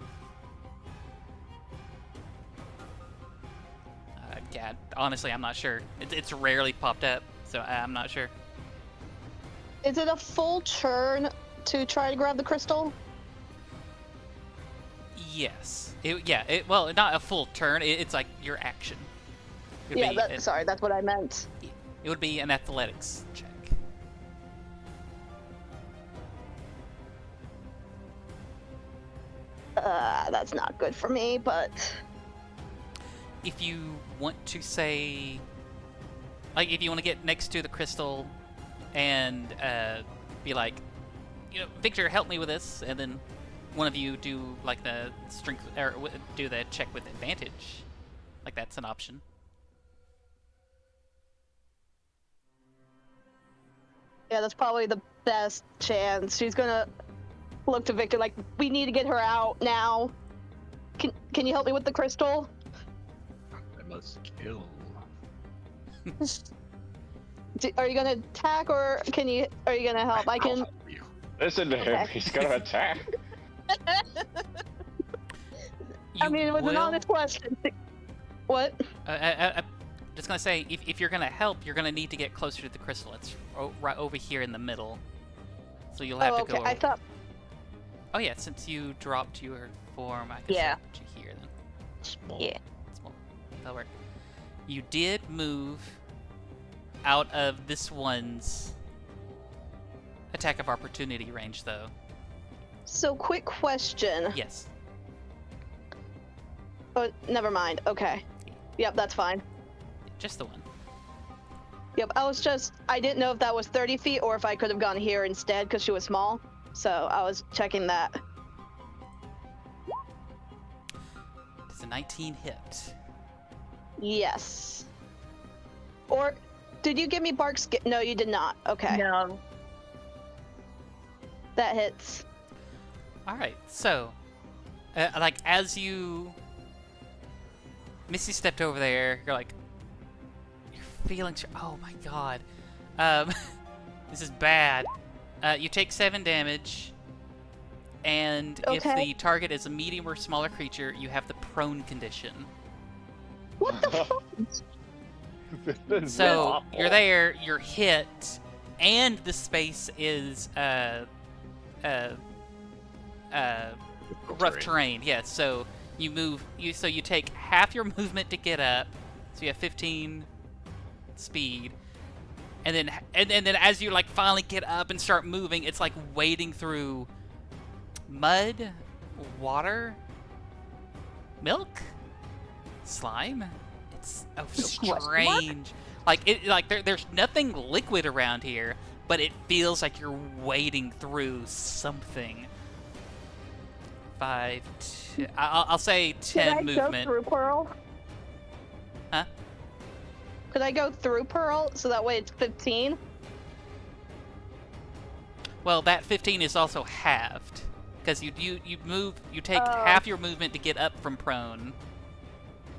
yeah, honestly I'm not sure. It's rarely popped up, so I'm not sure. Is it a full turn to try to grab the crystal? Yes. Well, not a full turn. It's like your action. It would Yeah, be sorry, that's what I meant. it would be an athletics check. That's not good for me, but If you want to say, like, if you want to get next to the crystal and be like, Victor, help me with this, and then one of you do like the strength or do the check with advantage, like that's an option. yeah, that's probably the best chance. She's gonna look to Victor like, we need to get her out now. Can you help me with the crystal? I must kill. Are you gonna attack or are you gonna help? I I'll can. help you. Listen to him. Okay. He's gonna attack. I mean, it was an will- honest question. What? I'm just gonna say, if you're gonna help, you're gonna need to get closer to the crystal. It's right over here in the middle, so you'll have Oh, to okay. go. I thought. Oh yeah, since you dropped your form, I can Yeah. put you here then. Small. Yeah. Small. That'll work. You did move out of this one's attack of opportunity range, though. So, quick question. Yes. Oh, never mind. Okay. Yep, that's fine. Just the one. Yep, I didn't know if that was 30 feet or if I could have gone here instead because she was small. So I was checking that. Does a 19 hit? Yes. Or did you give me bark skin? No, you did not. Okay. No. That hits. All right. So, like as you, Missy stepped over there. You're like, you're feeling. Oh my god. This is bad. You take 7 damage, and if Okay. the target is a medium or smaller creature, you have the prone condition. What the fuck? This is So awful. you're there, you're hit, and the space is rough terrain. Yeah, so you take half your movement to get up, so you have 15 speed, and then as you like finally get up and start moving, it's like wading through mud, water, milk, slime. It's strange. There's nothing liquid around here, but it feels like you're wading through something. 5, I'll say 10 Could I movement. go through Pearl? Huh? Could I go through Pearl so that way it's 15? Well, that 15 is also halved because you take Oh. half your movement to get up from prone.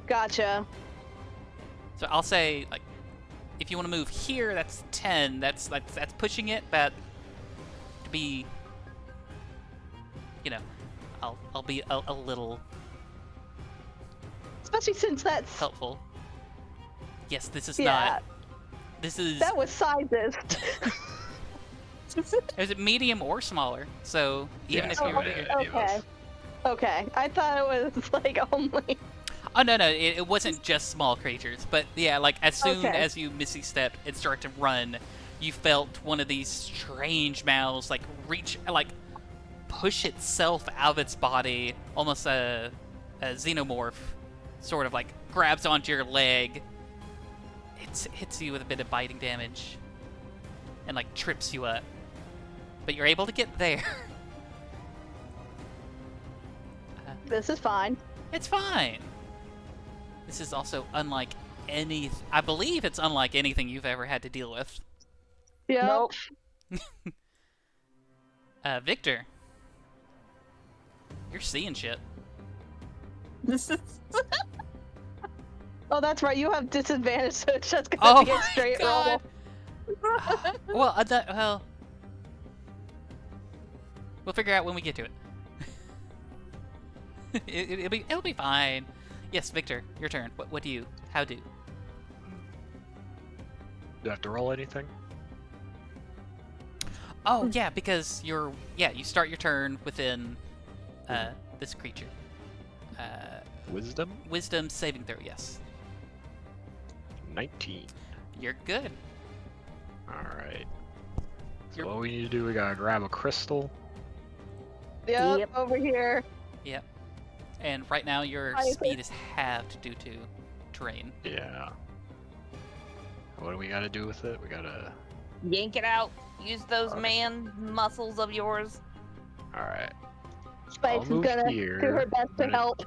Gotcha. So I'll say like, if you want to move here, that's 10. That's pushing it, but to be, I'll be a little Especially since that's helpful. Yes, this is yeah, not. This is. that was sizest. Is it medium or smaller? So even Yeah, if so you. it would- any of okay. us. Okay. I thought it was like only. Oh no, it wasn't just small creatures, but yeah, like as soon Okay. as you missy step and start to run, you felt one of these strange mouths like reach, like push itself out of its body, almost a xenomorph, sort of like grabs onto your leg. It hits you with a bit of biting damage, and like trips you up, but you're able to get there. This is fine. It's fine. This is also unlike any. I believe it's unlike anything you've ever had to deal with. Yep. Nope. Victor, you're seeing shit. This is Oh, that's right. You have disadvantage, so it's just gonna Oh be a my straight god. roll. Well, we'll figure out when we get to it. It'll be fine. Yes, Victor, your turn. What do you? How do? Do I have to roll anything? Oh yeah, because you start your turn within this creature. Wisdom? Wisdom saving throw. Yes, 19. you're good. Alright. So You're- what we need to do, we gotta grab a crystal. Yep, Yep. over here. Yep. And right now your Hi, speed is halved due to terrain. Yeah. What do we gotta do with it? We gotta... yank it out. Use those Okay. man muscles of yours. Alright. Spice is move gonna here. do her best to Gonna- help.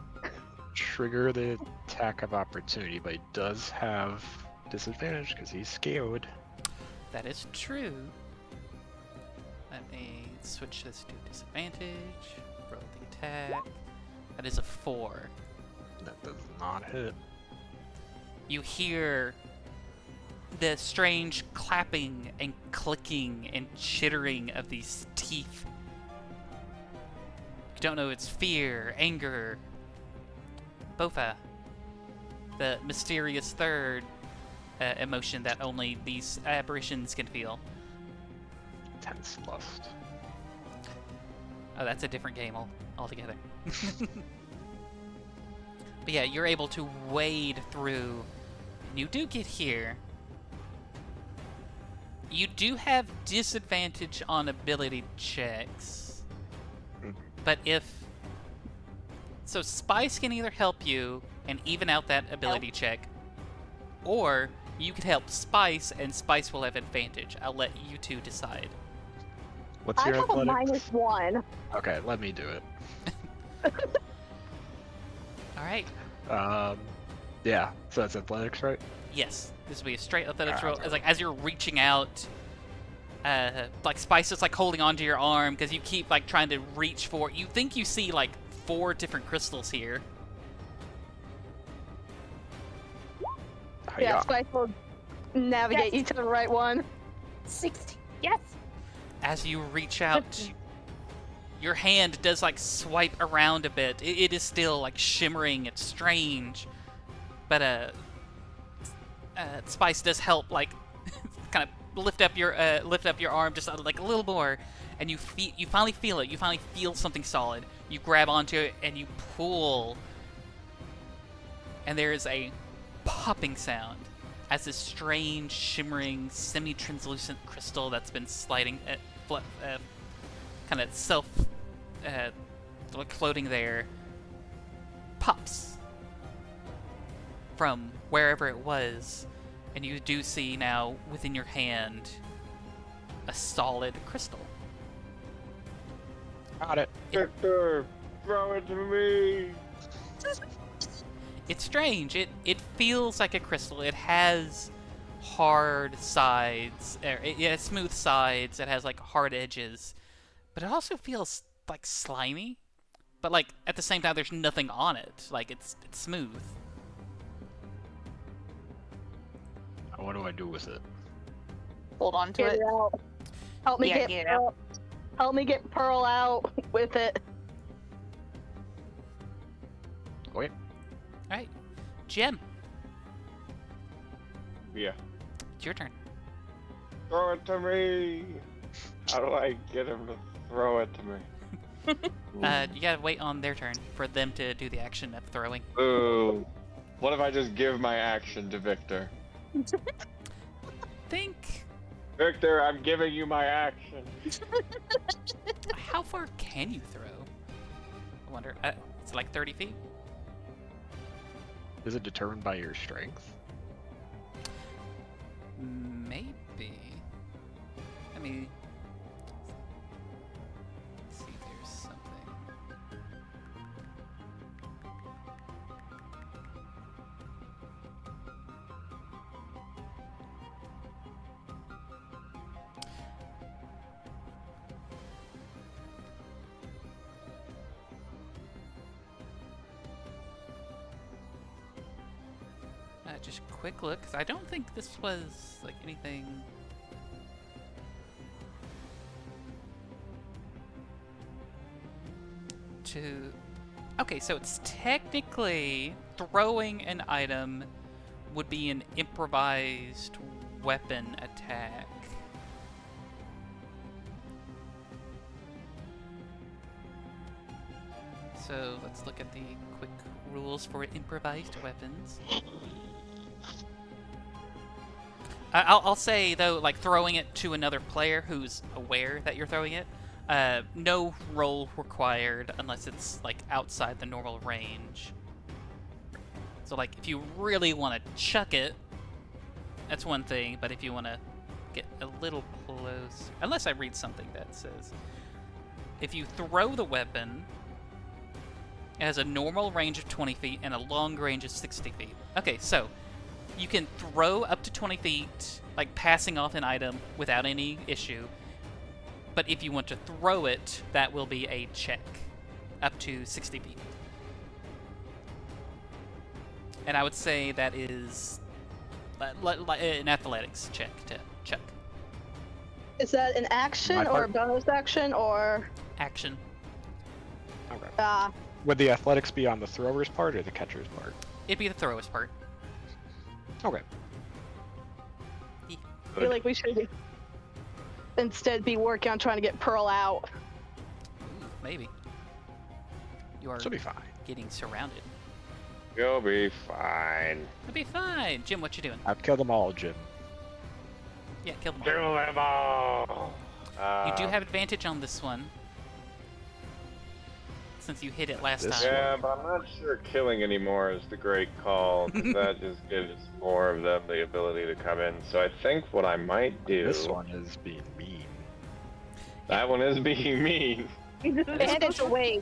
Trigger the attack of opportunity, but he does have disadvantage because he's scared. That is true. Let me switch this to disadvantage. Roll the attack. That is a 4. That does not hit. You hear the strange clapping and clicking and chittering of these teeth. You don't know it's fear, anger, Bofa, the mysterious third emotion that only these aberrations can feel. Tense lust. Oh, that's a different game altogether. But yeah, you're able to wade through. You do get here. You do have disadvantage on ability checks. But so Spice can either help you and even out that ability check, or you could help Spice and Spice will have advantage. I'll let you two decide. What's I your have a athletics? -1. Okay, let me do it. Alright. Yeah, so that's athletics, right? Yes. This will be a straight athletics Alright. roll. It's like as you're reaching out, like Spice is like holding onto your arm because you keep like trying to reach for. You think you see like 4 different crystals here. Yeah, Hiya. Spice will navigate Yes. you to the right one. 60. Yes. As you reach out, your hand does like swipe around a bit. It is still like shimmering. It's strange, but Spice does help like kind of lift up your arm just like a little more, and you finally feel it. You finally feel something solid. You grab onto it and you pull, and there is a popping sound as this strange, shimmering, semi-translucent crystal that's been sliding, kind of self, like floating there, pops from wherever it was, and you do see now within your hand a solid crystal. Got it. Victor, throw it to me. It's strange. It feels like a crystal. It has hard sides. It has smooth sides. It has like hard edges, but it also feels like slimy. But like at the same time, there's nothing on it. Like it's smooth. What do I do with it? Hold on to Get it. it out. Help me Yeah, get get it Pearl. Help me get Pearl out with it. Okay. All right, Jem, Yeah. it's your turn. Throw it to me. How do I get him to throw it to me? You gotta wait on their turn for them to do the action of throwing. Ooh. What if I just give my action to Victor? Think, Victor, I'm giving you my action. how far can you throw? I wonder. It's like 30 feet. Is it determined by your strength? Maybe. Let me see if there's something. just quick look, 'cause I don't think this was like anything. Okay, so it's technically throwing an item would be an improvised weapon attack. So let's look at the quick rules for improvised weapons. I'll say though, like throwing it to another player who's aware that you're throwing it, no roll required unless it's like outside the normal range. So like if you really want to chuck it, that's one thing, but if you want to get a little close, unless I read something that says, if you throw the weapon, it has a normal range of 20 feet and a long range of 60 feet. Okay, so you can throw up to 20 feet, like passing off an item without any issue. But if you want to throw it, that will be a check up to 60 feet. And I would say that is an athletics check to chuck. Is that an action or a bonus action or? Action. Okay. Would the athletics be on the thrower's part or the catcher's part? It'd be the thrower's part. Okay. I feel like we should instead be working on trying to get Pearl out. Ooh, maybe. You are She'll be fine. getting surrounded. You'll be fine. It'll be fine. Jim, what you doing? I've killed them all, Jim. Yeah, kill them all. Kill them all. You do have advantage on this one, since you hit it last This time. Yeah, but I'm not sure killing anymore is the great call, 'cause that just gives more of them the ability to come in. So I think what I might do... This one is being mean. That one is being mean. And it's away.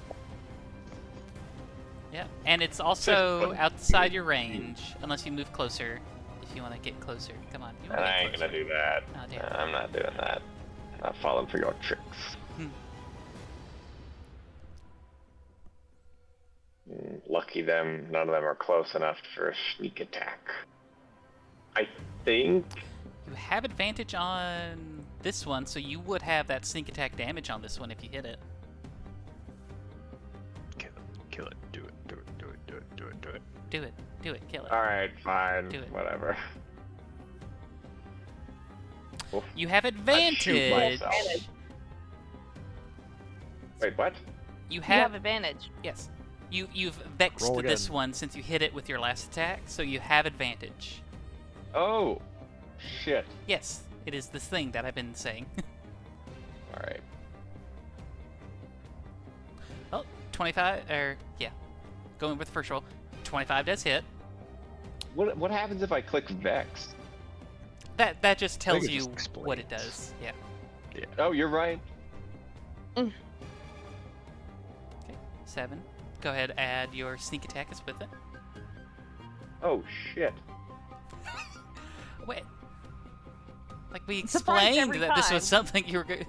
Yeah, and it's also outside your range, unless you move closer. If you want to get closer, come on. You And wanna I get ain't gonna closer. do that. Oh, damn. I'm not doing that. I'm not falling for your tricks. Lucky them, none of them are close enough for a sneak attack. I think... You have advantage on this one, so you would have that sneak attack damage on this one if you hit it. Kill it. Do it. Do it. Do it. Do it. Do it. Do it. Do it. Do it. Kill it. Alright, fine. Do it. Whatever. Oof. You have shoot advantage. myself. Wait, what? You You have have advantage. yes. You've vexed Roll this again. one since you hit it with your last attack, so you have advantage. Oh! Shit. Yes, it is this thing that I've been saying. Alright. Oh, 25, yeah. Going with the first roll. 25 does hit. What happens if I click Vex? That just tells it you just what it explains. does. Yeah. Oh, you're right. Okay. 7. Go ahead, add your sneak attack is with it. Oh, shit. Wait. Like we Surprise explained every that this was time. something you were good.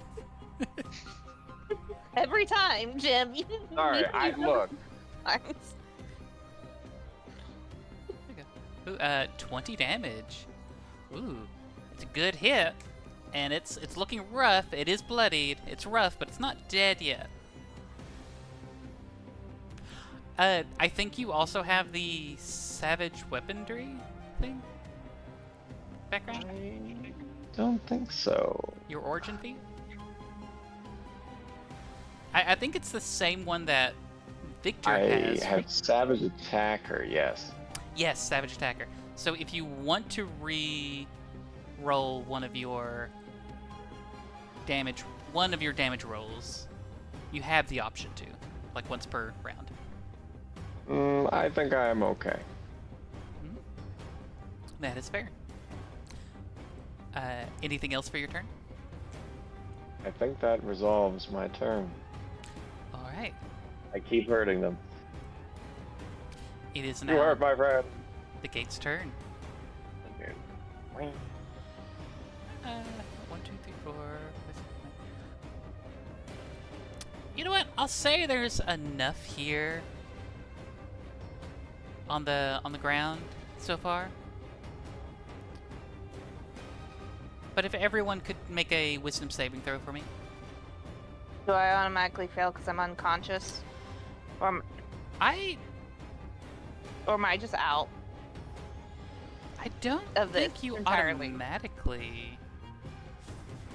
Every time, Jim. Sorry, look. Ooh, 20 damage. Ooh, it's a good hit, and it's looking rough. It is bloodied. It's rough, but it's not dead yet. I think you also have the savage weaponry thing background. I don't think so. Your origin feat. I think it's the same one that Victor I has. have Savage Attacker, yes. Yes, Savage Attacker. So if you want to re-roll one of your damage rolls, you have the option to, like once per round. I think I am okay. That is fair. Anything else for your turn? I think that resolves my turn. All right. I keep hurting them. It is You now hurt my friend. the gate's turn. 1, 2, 3, 4. 5, 6, 7. You know what? I'll say there's enough here on the ground so far But if everyone could make a wisdom saving throw for me. Do I automatically fail because I'm unconscious? Or I am I just out? don't Of this think you entirely. automatically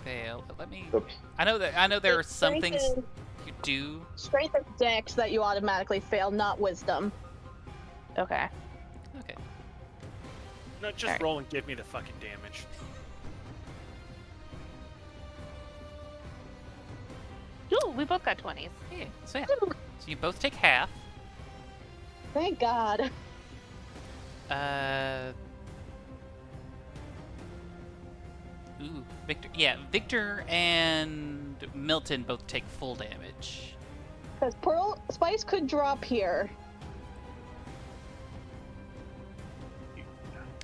fail. But let me. Oops. I know there are It's some strength things and- you do. Strength of dex that you automatically fail, not wisdom. Okay. Okay. No, just Alright. roll and give me the fucking damage. Ooh, we both got 20s. Yeah. So you both take half. Thank God. Ooh, Victor. Yeah, Victor and Milton both take full damage. Because Pearl Spice could drop here.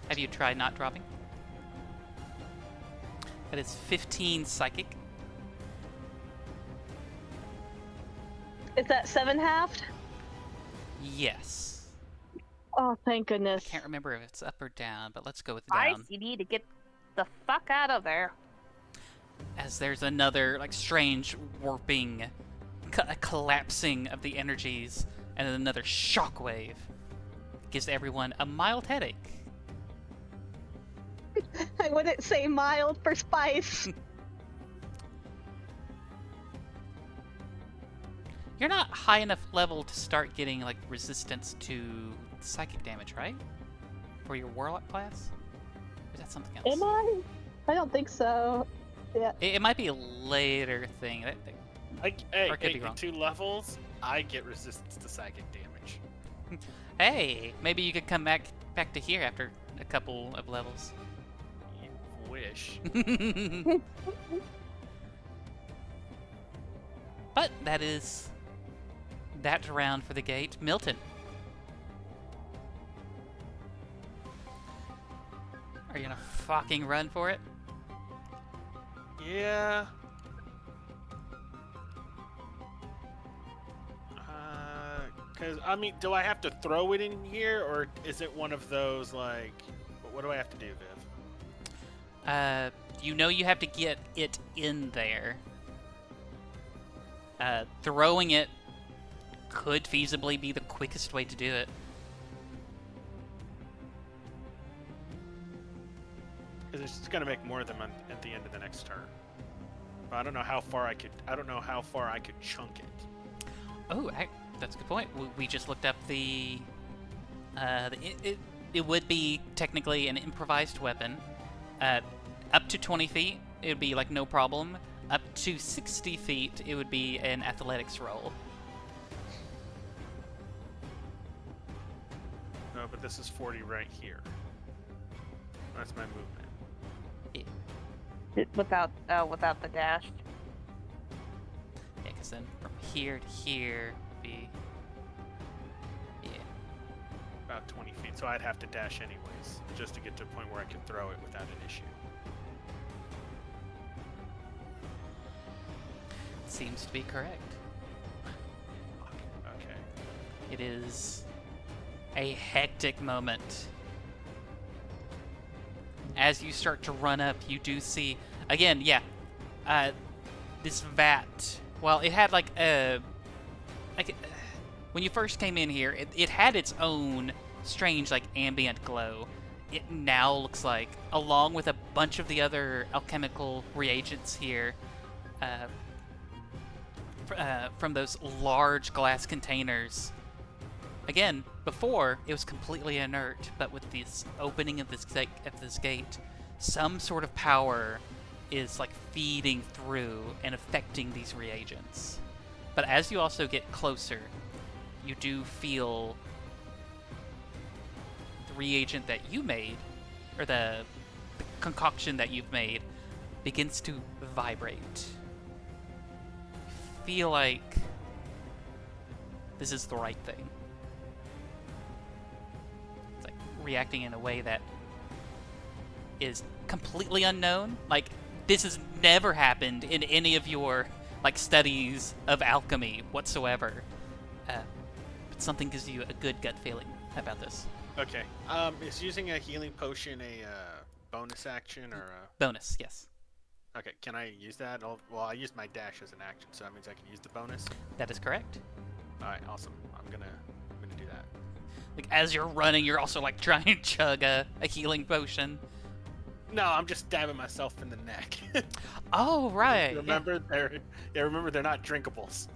Have you tried not dropping? That is 15 psychic. Is that 7 halved? Yes. Oh, thank I goodness. can't remember if it's up or down, but let's go with Ice, down. you need to get the fuck out of there. As there's another like strange warping, collapsing of the energies, and then another shockwave gives everyone a mild headache. I wouldn't say mild for Spice. You're not high enough level to start getting like resistance to psychic damage, right? For your warlock class? Or is that something else? Am I? I don't think so. Yeah. It might be a later thing. Hey, Or I could be at wrong. 2 levels, I get resistance to psychic damage. Hey, maybe you could come back to here after a couple of levels. You wish. But that is that round for the gate. Milton. Are you gonna fucking run for it? Yeah. Cause I mean, do I have to throw it in here, or is it one of those like? What do I have to do, Viv? You know you have to get it in there. Throwing it could feasibly be the quickest way to do it. Because it's just gonna make more of them at the end of the next turn. But I don't know how far I could. I don't know how far I could chunk it. Oh, that's a good point. We just looked up it would be technically an improvised weapon. Up to 20 feet, it would be like no problem. Up to 60 feet, it would be an athletics roll. No, but this is 40 right here. That's my movement. Without the dash. Yeah, because then from here to here would be... Yeah. About 20 feet. So I'd have to dash anyways, just to get to a point where I could throw it without an issue. Seems to be correct. Okay. It is a hectic moment. As you start to run up, you do see, again, this vat. Well, it had like a, when you first came in here, it had its own strange like ambient glow. It now looks like, along with a bunch of the other alchemical reagents here, from those large glass containers. Again, before it was completely inert, but with this opening of this gate, some sort of power is like feeding through and affecting these reagents. But as you also get closer, you do feel the reagent that you made, or the concoction that you've made, begins to vibrate. Feel like this is the right thing. It's like reacting in a way that is completely unknown. Like, this has never happened in any of your like studies of alchemy whatsoever. But something gives you a good gut feeling about this. Okay. Is using a healing potion a bonus action or a... Bonus, yes. Okay, can I use that? Well, I used my dash as an action, so that means I can use the bonus. That is correct. All right, awesome. I'm gonna do that. Like, as you're running, you're also, like, trying to chug a healing potion. No, I'm just stabbing myself in the neck. Oh, right. Remember, remember they're not drinkables.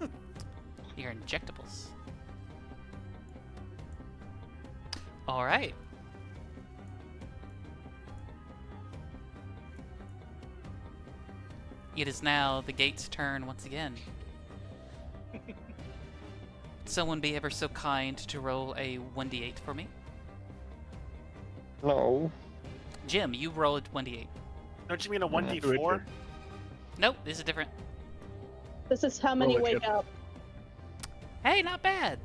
Your injectables. All right. It is now the gate's turn once again. Someone be ever so kind to roll a 1d8 for me. No. Jim, you rolled 1d8. Don't you mean a Do it 1d4? for- Nope, this is different. This is how many Roll it, wake yep. up. Hey, not bad.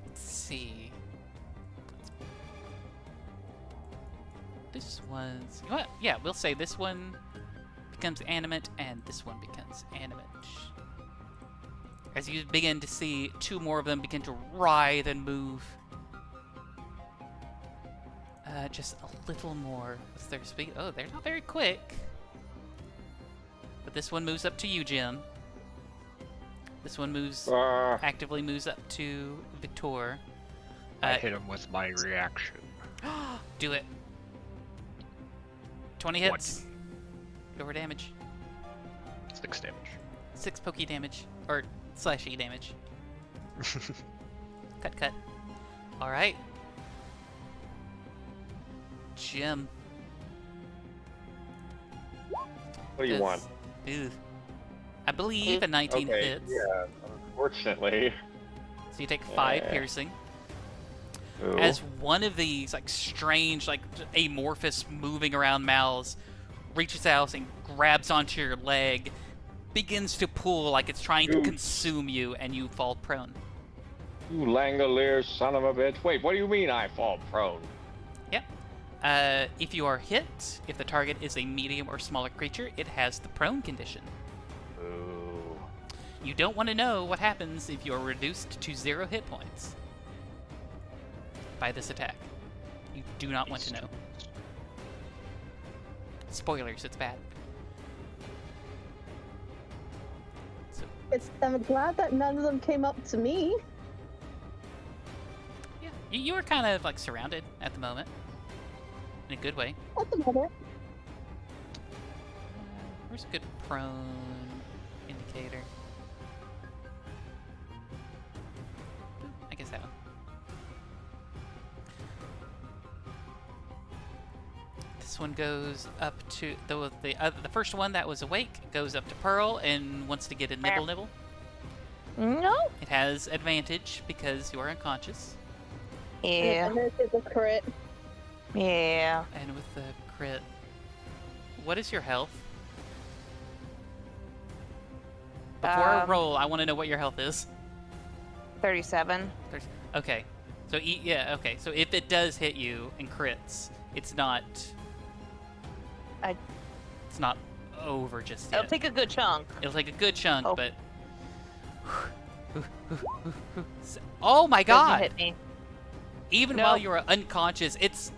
Let's see. This one's... You know what? Yeah, we'll say this one becomes animate and this one becomes animate. As you begin to see two more of them begin to writhe and move. Just a little more. What's their speed? Oh, they're not very quick. But this one moves up to you, Jim. This one moves... actively moves up to Victor. I hit him with my reaction. Do it. 20 hits. Lower damage. 6 damage. 6 pokey damage. Or slashy damage. Cut. Alright. Jim. What do you want? Ew. I believe a 19 Okay, hits. yeah, unfortunately. So you take 5 Yeah. piercing. Ooh. As one of these, like, strange, like, amorphous moving around mouths reaches out and grabs onto your leg, begins to pull like it's trying to Ooh. consume you, and you fall prone. You Langolier son of a bitch. Wait, what do you mean I fall prone? If you are hit, if the target is a medium or smaller creature, it has the prone condition. Ooh. You don't want to know what happens if you are reduced to 0 hit points by this attack. You do not want to know. Spoilers, it's bad. So, I'm glad that none of them came up to me. yeah, you are kind of like surrounded at the moment. In a good way. At the moment. Where's a good prone indicator? I guess that one. This one goes up to the first one that was awake goes up to Pearl and wants to get a nibble. No. It has advantage because you are unconscious, Yeah. And this is a crit. Yeah. and with the crit, what is your health? Before I roll, I want to know what your health is. 37. Okay, so okay. So if it does hit you and crits, it's not. I- It's not over just yet. It'll take a good chunk. It'll take a good chunk, Oh. but. Oh my Doesn't God! hit me. Even No. while you're unconscious, its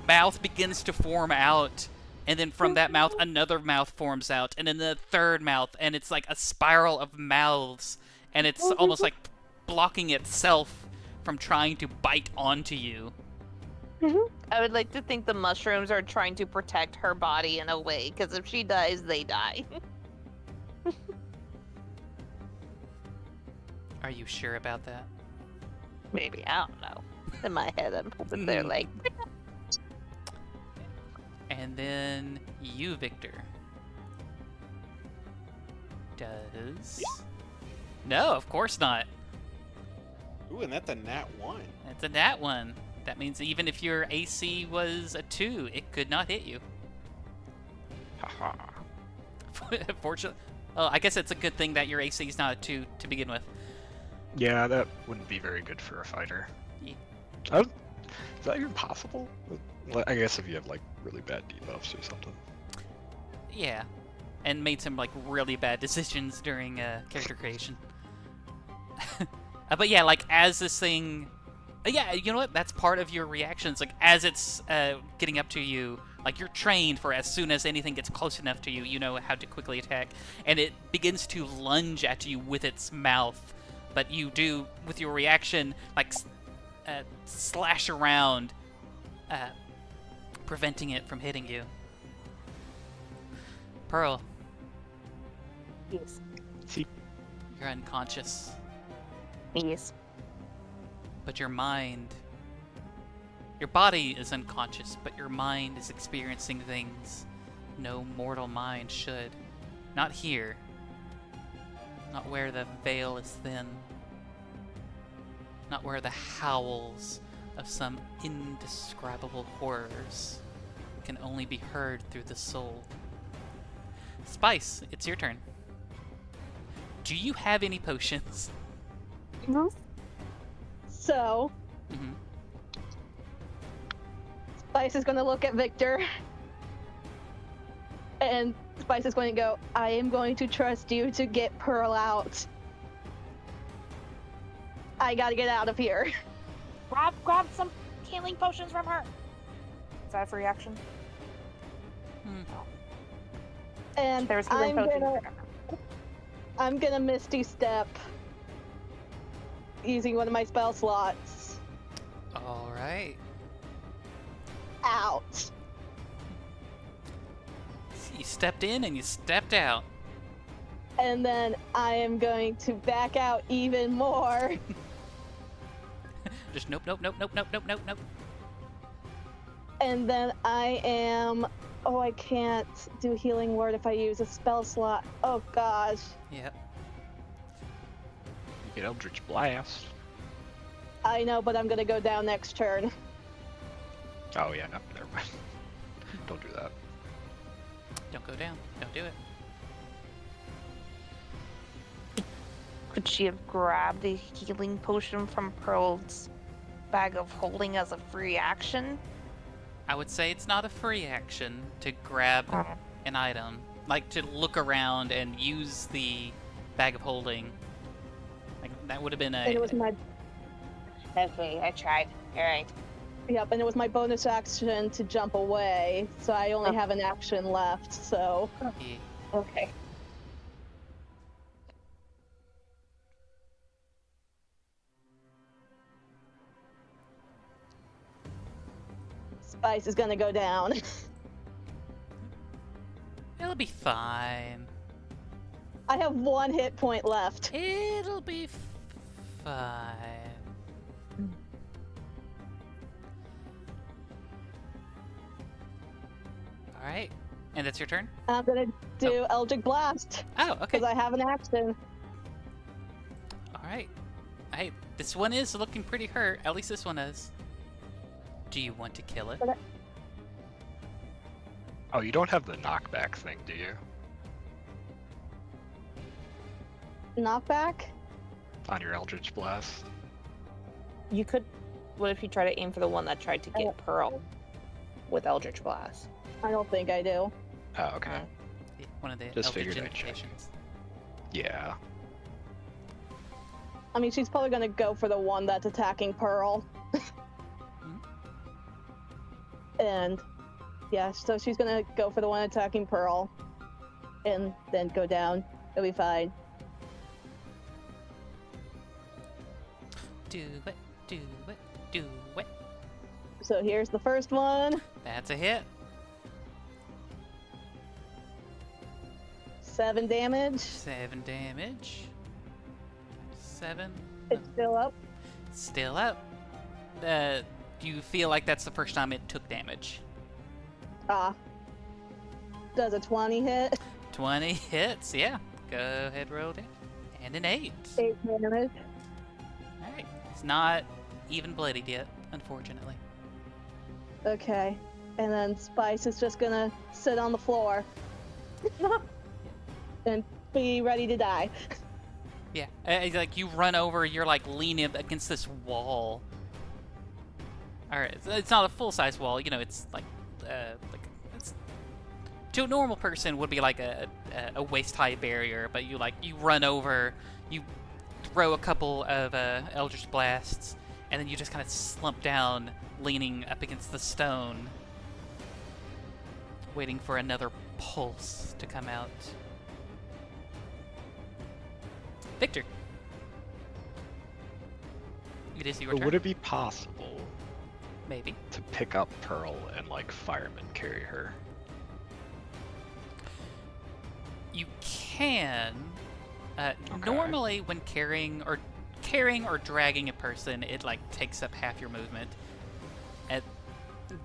mouth begins to form out, and then from that mouth, another mouth forms out, and then the third mouth, and it's like a spiral of mouths, and it's almost like blocking itself from trying to bite onto you. I would like to think the mushrooms are trying to protect her body in a way, because if she dies, they die. Are you sure about that? Maybe, I don't know. In my head, I'm hoping they're like, And then you, Victor. Does... No, of course not. Ooh, and that's a nat 1. It's a nat one. That means even if your AC was a 2, it could not hit you. Haha. Fortunately, well, I guess it's a good thing that your AC is not a 2 to begin with. Yeah, that wouldn't be very good for a fighter. Yeah. Is that even possible? I guess if you have like really bad debuffs or something. Yeah, and made some like really bad decisions during character creation. But yeah, like as this thing Yeah, you know what? That's part of your reactions. Like, as it's getting up to you, like, you're trained for as soon as anything gets close enough to you, you know how to quickly attack. And it begins to lunge at you with its mouth. But you do, with your reaction, like, slash around, preventing it from hitting you. Pearl, Yes. you're unconscious. Yes. But your mind, your body is unconscious, but your mind is experiencing things no mortal mind should. Not here. Not where the veil is thin. Not where the howls of some indescribable horrors can only be heard through the soul. Spice, it's your turn. Do you have any potions? So, Mm-hmm. Spice is going to look at Victor. And Spice is going to go, I am going to trust you to get Pearl out. I gotta get out of here. Grab some healing potions from her. Is that a free action? And There's healing potions. I'm gonna Misty Step using one of my spell slots. All right. Out. So you stepped in and you stepped out. And then I am going to back out even more. Just nope, nope, nope, nope, nope, nope, nope, nope. And then I am... Oh, I can't do Healing Word if I use a spell slot. Oh, gosh. Yep. You get Eldritch Blast. I know, but I'm gonna go down next turn. Oh yeah, no, never mind. Don't do that. Don't go down. Don't do it. Could she have grabbed the healing potion from Pearl's bag of holding as a free action? I would say it's not a free action to grab an item. Like, to look around and use the bag of holding. Like, that would have been And it was my... Okay, I tried. Alright. Yep, and it was my bonus action to jump away, so I only have an action left, so... Yeah. Okay. Spice is gonna go down. It'll be fine. I have 1 hit point left. It'll be fine. Alright. And that's your turn? I'm gonna do Eldritch Blast, Oh, okay. because I have an action. Alright. Hey, this one is looking pretty hurt. At least this one is. Do you want to kill it? Oh, you don't have the knockback thing, do you? Knockback? On your Eldritch Blast? You could... What if you try to aim for the one that tried to get Pearl with Eldritch Blast? I don't think I do. Oh, okay. Yeah, one of the Just Eldritch figured I'd check. invocations. Yeah. I mean, she's probably gonna go for the one that's attacking Pearl. And, yeah, so she's gonna go for the one attacking Pearl. And then go down. It'll be fine. Do it, do it, do it. So here's the first one. That's a hit. 7 damage. 7 damage. 7. It's still up. Still up. Do you feel like that's the first time it took damage? Does a 20 hit? 20 hits, yeah. Go ahead, roll it. And an 8. 8 damage. Alright. It's not even bloodied yet, unfortunately. Okay. And then Spice is just gonna sit on the floor. And be ready to die. Yeah. Like, you run over, you're like leaning against this wall. Alright, it's not a full-size wall, you know, it's like it's, to a normal person would be like a waist-high barrier, but you run over, you throw a couple of Eldritch Blasts, and then you just kind of slump down, leaning up against the stone, waiting for another pulse to come out. Victor. It is your But turn. would it be possible Maybe. to pick up Pearl and like fireman carry her? You can. Okay. Normally, when carrying or dragging a person, it like takes up half your movement. At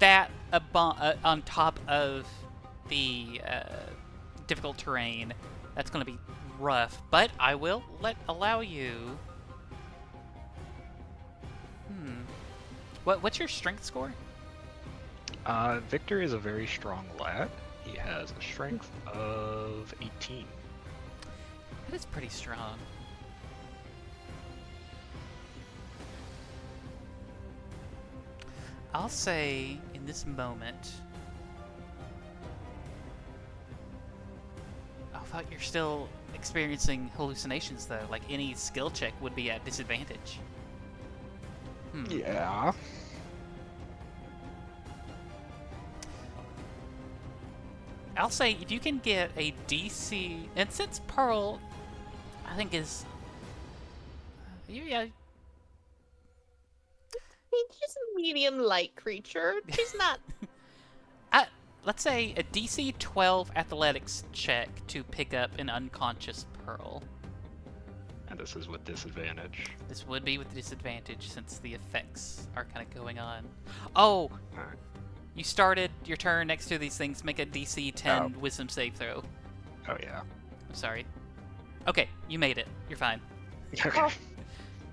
that on top of the difficult terrain, that's going to be rough. But I will allow you. What's your strength score? Victor is a very strong lad. He has a strength of 18. That is pretty strong. I'll say in this moment. I thought you're still experiencing hallucinations though. Like any skill check would be at disadvantage. Yeah. I'll say if you can get a DC, and since Pearl, I think is, yeah, She's a medium light creature. She's not. let's say a DC 12 athletics check to pick up an unconscious Pearl. And this is with disadvantage. This would be with disadvantage since the effects are kind of going on. Oh, Alright. you started your turn next to these things. Make a DC 10 Wisdom save throw. Oh yeah. I'm sorry. Okay, you made it. You're fine. Okay.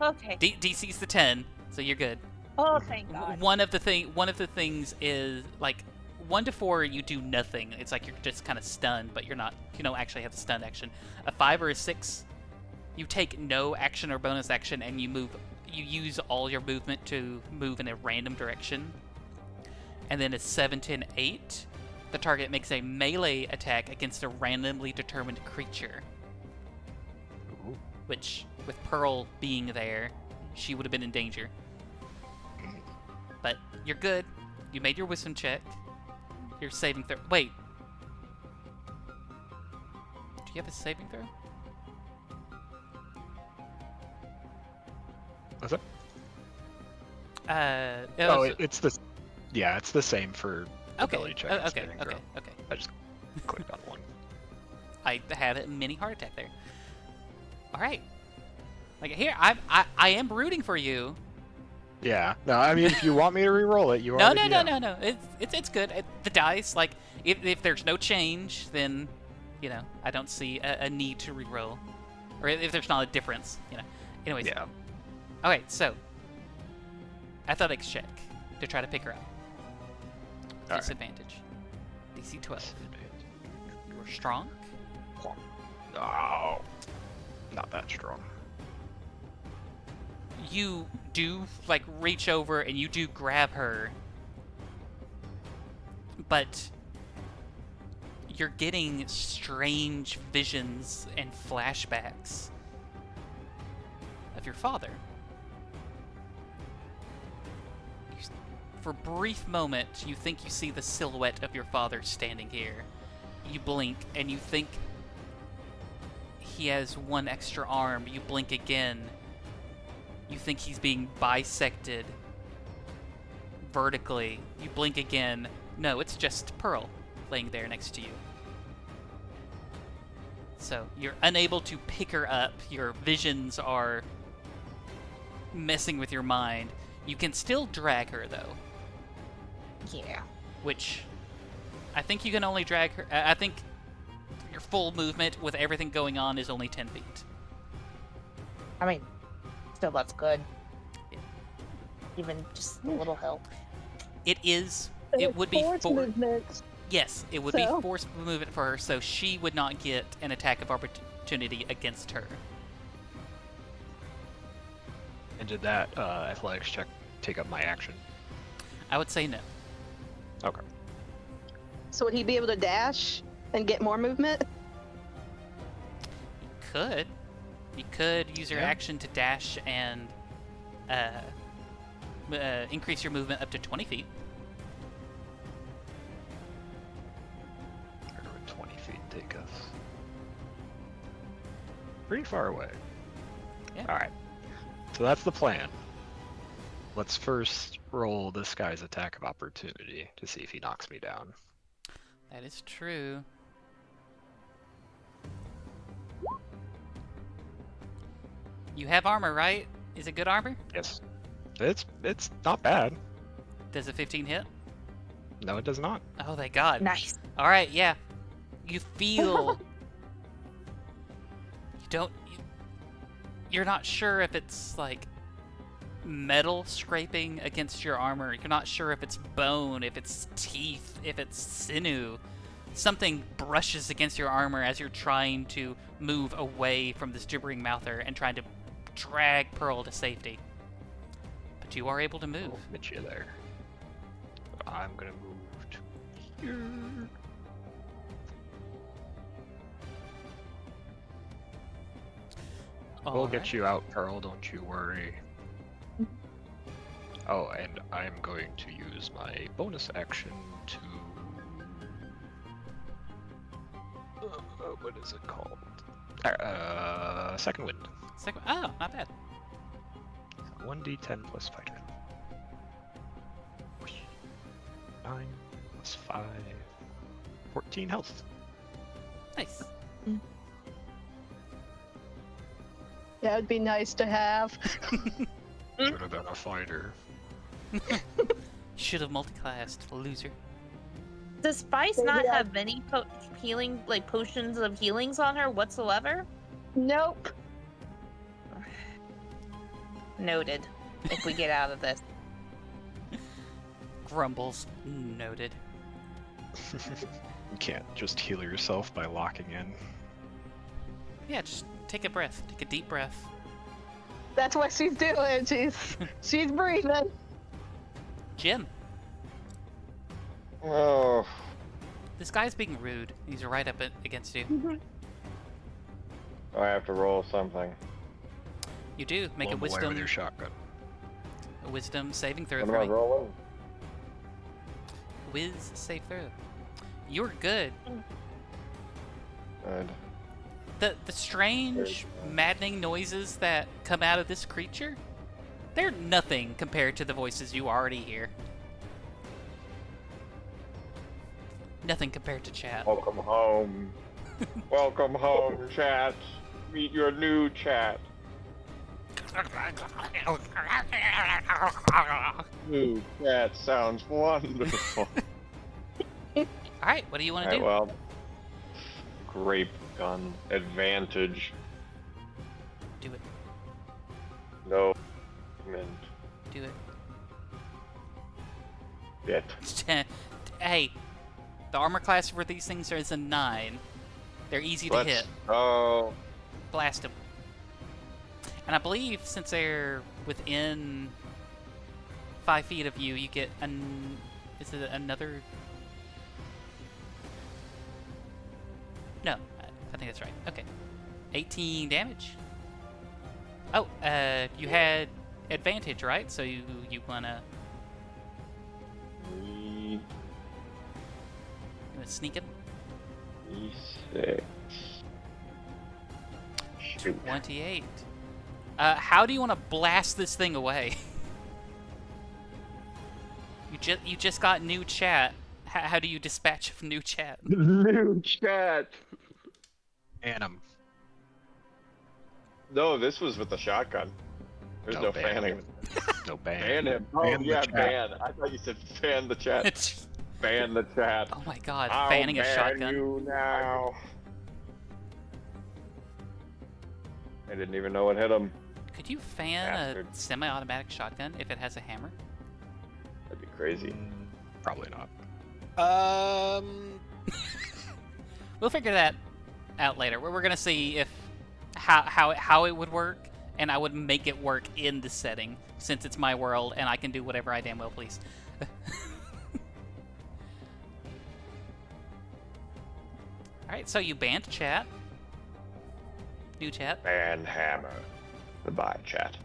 Okay. DC's the 10, so you're good. Oh, thank God. One of the things is like 1 to 4 you do nothing. It's like you're just kind of stunned, but you're not. You don't actually have the stun action. A 5 or a 6, you take no action or bonus action, and you move. You use all your movement to move in a random direction. And then a 7 to an 8, the target makes a melee attack against a randomly determined creature. Ooh. Which, with Pearl being there, she would have been in danger. But you're good. You made your wisdom check. Your saving throw. Wait. Do you have a saving throw? What's that? Oh, It's the. Yeah, it's the same for ability check. and okay, saving okay, throw. okay. I just clicked on one. I had a mini heart attack there. All right. Like here, I am rooting for you. Yeah. No, I mean, if you want me to re-roll it, you No, already no. It's good. The dice, like, if there's no change, then, you know, I don't see a need to re-roll, or if there's not a difference, you know. Anyways. Yeah. Okay, so athletics check to try to pick her up. All right. Disadvantage. DC 12. You're strong. Oh. Not that strong. You do like reach over and you do grab her, but you're getting strange visions and flashbacks of your father. For a brief moment, you think you see the silhouette of your father standing here. You blink and you think he has one extra arm. You blink again. You think he's being bisected vertically. You blink again. No, it's just Pearl laying there next to you. So you're unable to pick her up. Your visions are messing with your mind. You can still drag her though. Yeah. Which I think you can only drag her. I think your full movement with everything going on is only 10 feet. I mean, still that's good. Yeah. Even just a little help. It is. It would be force movement. Yes, it would be forced movement for her, so she would not get an attack of opportunity against her. And did that athletics check take up my action? I would say no. Okay. So would he be able to dash and get more movement? You could use your Yeah. action to dash and increase your movement up to 20 feet. Where would 20 feet take us? Pretty far away. Yeah. Alright. So that's the plan. Let's first roll this guy's attack of opportunity to see if he knocks me down. That is true. You have armor, right? Is it good armor? Yes. It's not bad. Does a 15 hit? No, it does not. Oh, thank God. Nice. All right, yeah. You feel. You're not sure if it's like metal scraping against your armor. You're not sure if it's bone, if it's teeth, if it's sinew. Something brushes against your armor as you're trying to move away from this gibbering mouther and trying to drag Pearl to safety. But you are able to move. I'll meet you there. I'm gonna move to here. We'll get you out, Pearl, don't you worry. Oh, and I'm going to use my bonus action to... what is it called? Second wind. Oh, not bad. 1d10 plus fighter. 9 plus 5. 14 health. Nice. That would be nice to have. Should have been a fighter. Should have multiclassed, loser. Does Spice Maybe not I- have any healing, like potions of healings on her whatsoever? Nope. Noted. If we get out of this. Grumbles. Noted. You can't just heal yourself by locking in. Yeah, just take a breath. Take a deep breath. That's what she's doing. She's breathing. Jim, Oh, this guy's being rude. He's right up against you. I have to roll something. You do. Make Blow a him away with wisdom, your shotgun. saving throw What for am I me. rolling? Whiz save throw. You're good. Good. The strange, maddening noises that come out of this creature, they're nothing compared to the voices you already hear. Nothing compared to chat. Welcome home. Welcome home, chat. Meet your new chat. New chat sounds wonderful. Alright, what do you want to Alright, do? well, grape gun advantage. Do it. No. Mint. Do Bit. it. Hey, the armor class for these things is a 9. They're easy to hit. Oh. Blast them. And I believe since they're within 5 feet of you, you get is it another? No, I think that's right. Okay, 18 damage. Oh, you had advantage, right? So you wanna sneak him? E6. Shoot. 28. How do you want to blast this thing away? You just got new chat. How do you dispatch of new chat? New chat. Anim. No, this was with the shotgun. There's no ban fanning. him. No ban. Ban him. Oh, Ban the yeah, chat. ban. I thought you said fan the chat. Ban the chat. Oh my god, I'll fanning a ban shotgun. you now. I didn't even know it hit him. Could you fan Bastard. a semi-automatic shotgun if it has a hammer? That'd be crazy. Probably not. We'll figure that out later. We're gonna see if how it would work, and I would make it work in this setting since it's my world and I can do whatever I damn well please. All right, so you banned chat. New chat. Ban hammer. Goodbye, chat.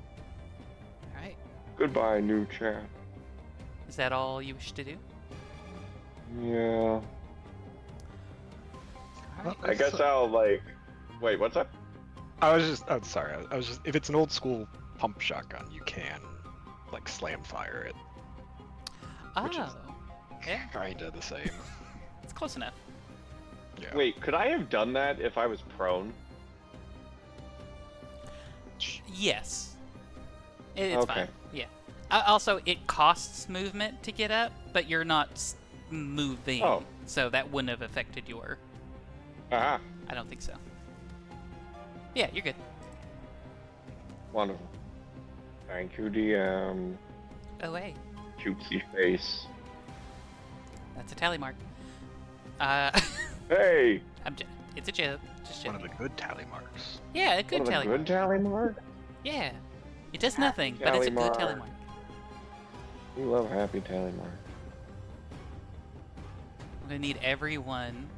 All right. Goodbye, new chat. Is that all you wish to do? Yeah. Alright. I guess I'll like. Wait, what's up? I was just. I'm sorry. I was just. If it's an old school pump shotgun, you can like slam fire it. Which is- Oh. Yeah, Kinda the same. it's close enough. Yeah. Wait, could I have done that if I was prone? Yes. It's Okay. fine. Yeah. Also, it costs movement to get up, but you're not moving. Oh. So that wouldn't have affected your... Ah, I don't think so. Yeah, you're good. wonderful. Thank you, DM. Oh, hey. Cutesy face. That's a tally mark. Hey! It's a joke. Just One joking. of the good tally marks. Yeah, a good One of tally the mark. good tally mark? Yeah. It does nothing, but it's a Tally good tally mark. mark. We love happy tally mark. I'm gonna need everyone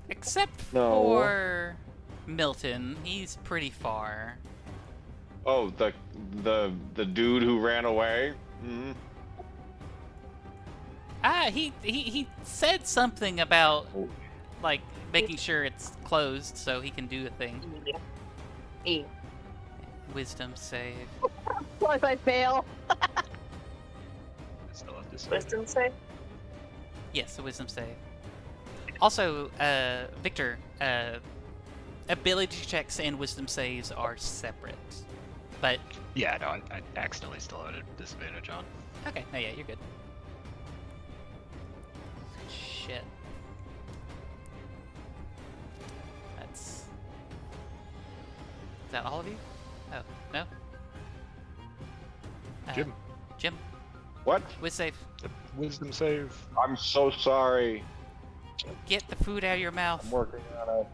except No. for Milton. He's pretty far. Oh, the dude who ran away? Mm-hmm. He said something about Oh. like making sure it's closed so he can do a thing. E. Wisdom save. Plus I fail. Still have to say. Wisdom save. Yes, a wisdom save. Also, Victor, ability checks and wisdom saves are separate. But Yeah, no, I accidentally still had a disadvantage on. okay, no, yeah, you're good. Shit. That's. Is that all of you? Oh, no? Jim, Jim, What? whiz save. wisdom save. I'm so sorry. Get the food out of your mouth. I'm working on it.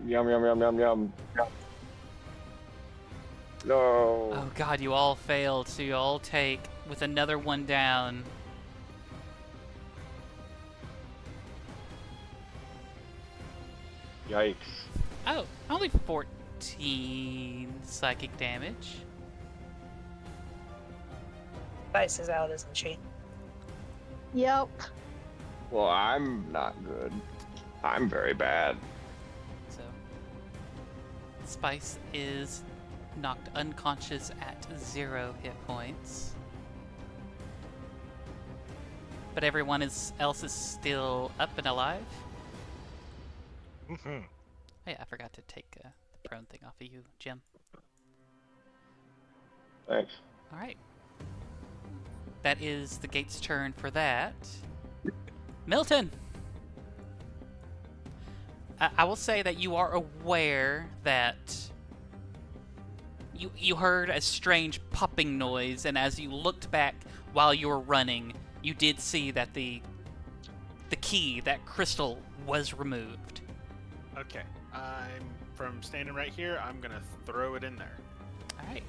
Yum, yum, yum, yum, yum. No. Oh god, you all failed, so you all take, with another one down. Yikes. Oh, only 14 psychic damage. Vice is out, isn't she? Yep. Well, I'm not good. I'm very bad. So, Spice is knocked unconscious at 0 hit points. But everyone else is still up and alive. Mm-hmm. Oh yeah, I forgot to take the prone thing off of you, Jim. Thanks. Alright. That is the gate's turn for that. Milton! I will say that you are aware that you heard a strange popping noise, and as you looked back while you were running, you did see that the key, that crystal, was removed. Okay, I'm from standing right here. I'm gonna throw it in there. Alright.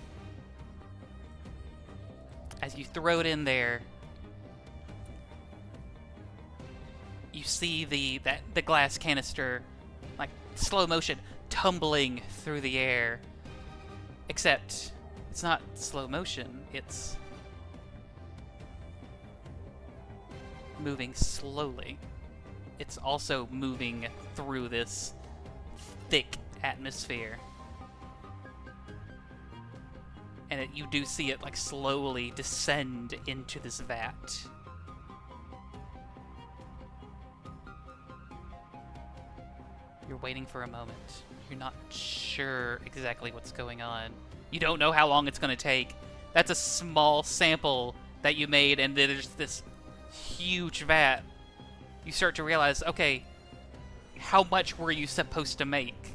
As you throw it in there, you see the glass canister, like slow motion, tumbling through the air. Except it's not slow motion, it's moving slowly. It's also moving through this thick atmosphere. And you do see it like slowly descend into this vat. You're waiting for a moment. You're not sure exactly what's going on. You don't know how long it's going to take. That's a small sample that you made, and then there's this huge vat. You start to realize, okay, how much were you supposed to make?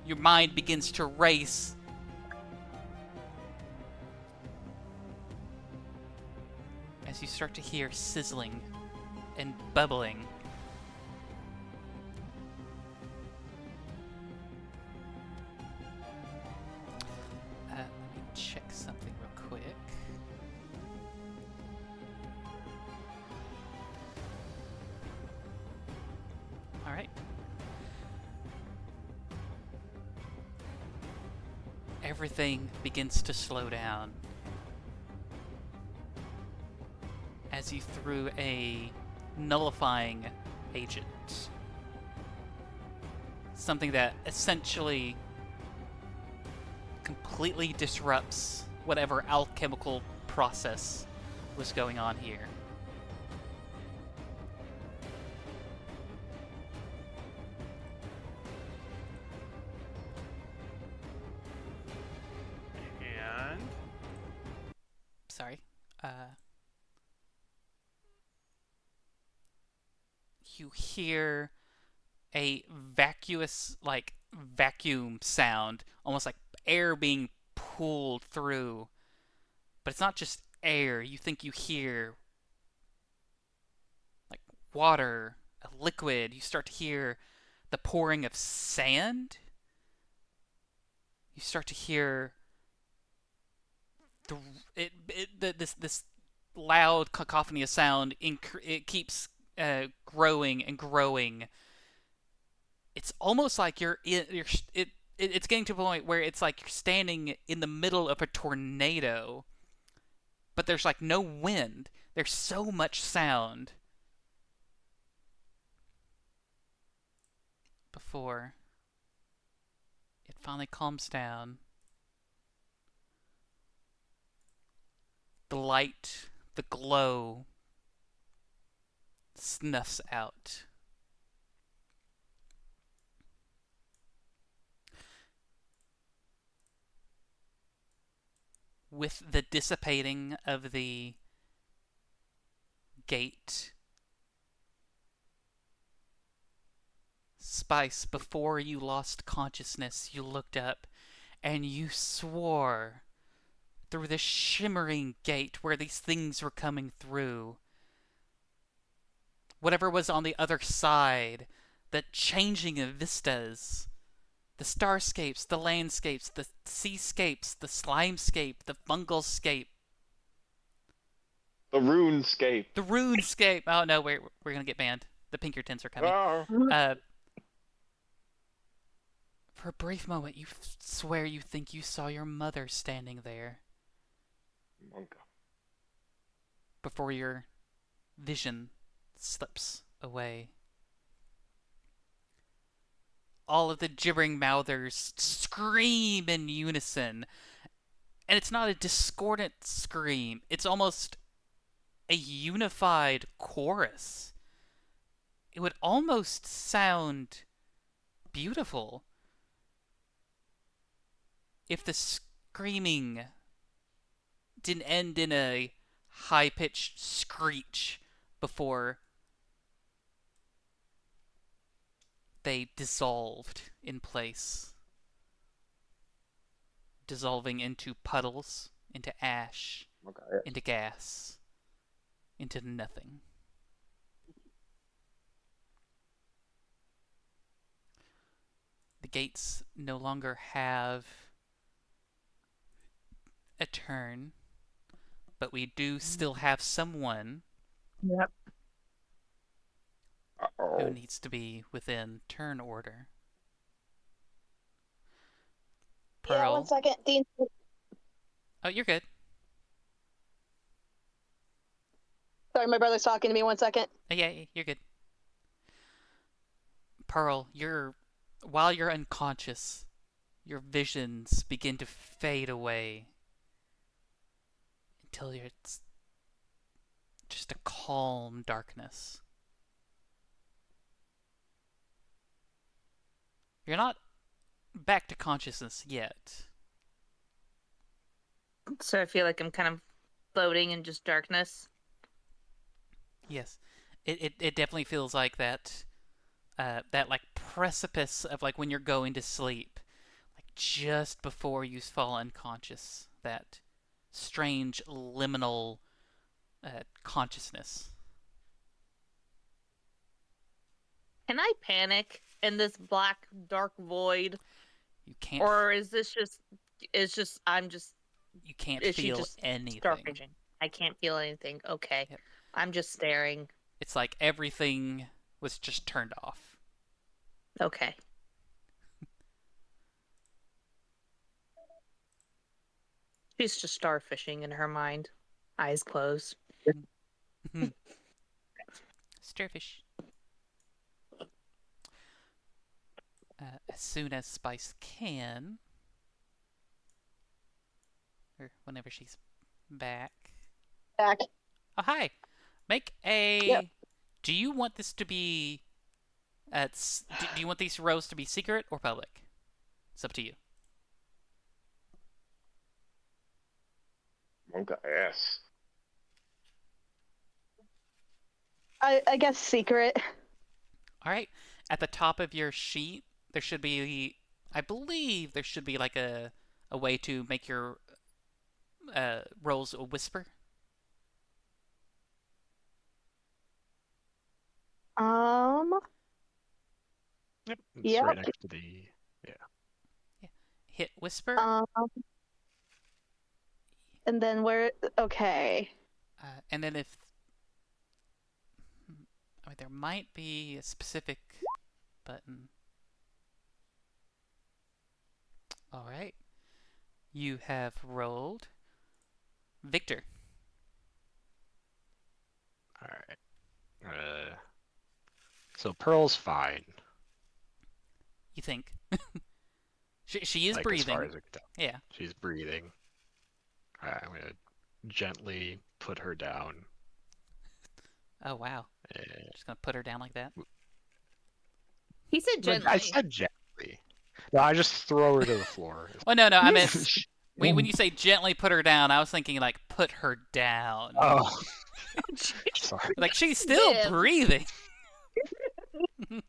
Your mind begins to race. As you start to hear sizzling and bubbling. Let me check something real quick. Alright. everything begins to slow down as you threw a nullifying agent. Something that essentially completely disrupts whatever alchemical process was going on here. And Sorry. You hear a vacuous, like, vacuum sound, almost like air being pulled through. But it's not just air. You think you hear, like, water, a liquid. You start to hear the pouring of sand. You start to hear this loud cacophony of sound. It keeps growing and growing. It's almost like it's getting to a point where it's like you're standing in the middle of a tornado, but there's like no wind. There's so much sound. Before it finally calms down, the light, the glow, snuffs out. With the dissipating of the gate, Spice, before you lost consciousness, you looked up and you swore through the shimmering gate where these things were coming through. Whatever was on the other side, the changing of vistas, the starscapes, the landscapes, the seascapes, the slimescape, the fungalscape. The runescape. The runescape! Oh no, we're gonna get banned. The Pinkertons are coming. Oh. For a brief moment, you swear you think you saw your mother standing there. Before your vision slips away. All of the gibbering mouthers scream in unison. And it's not a discordant scream. It's almost a unified chorus. It would almost sound beautiful if the screaming didn't end in a high-pitched screech before they dissolved in place. Dissolving into puddles, into ash, into gas, into nothing. The gates no longer have a turn, but we do still have someone Yep. who needs to be within turn order. Pearl. Yeah, 1 second. Dean. Oh, you're good. Sorry, my brother's talking to me. 1 second. Yeah, you're good. Pearl, while you're unconscious, your visions begin to fade away until it's just a calm darkness. You're not back to consciousness yet. So I feel like I'm kind of floating in just darkness. Yes, it definitely feels like that. That like precipice of like when you're going to sleep, like just before you fall unconscious. That strange liminal consciousness. Can I panic in this black dark void, You can't. or is this just? It's just I'm just. You can't Is she feel just anything. dark vision? I can't feel anything. Okay, Yep. I'm just staring. It's like everything was just turned off. Okay. She's just starfishing in her mind, eyes closed. Starfish. As soon as Spice can, or whenever she's back. Back. Oh, hi. Make a. Yep. Do you want this to be? Do you want these rows to be secret or public? It's up to you. Monka ass. I guess secret. All right. At the top of your sheet, there should be. I believe there should be like a way to make your rolls a whisper. Yep. It's Yep. right next to the. Hit whisper. And then where? Okay. And then if. I mean, there might be a specific button. All right. You have rolled. Victor. Alright. So Pearl's fine. You think? she is Like, breathing. As far as I can tell. Yeah. She's breathing. Alright, I'm gonna gently put her down. Oh wow. Just gonna put her down like that. He said gently. I said gently. No, I just throw her to the floor. Oh no, I meant when you say gently put her down, I was thinking like put her down. Oh. Sorry. Like she's still Yeah. breathing. Good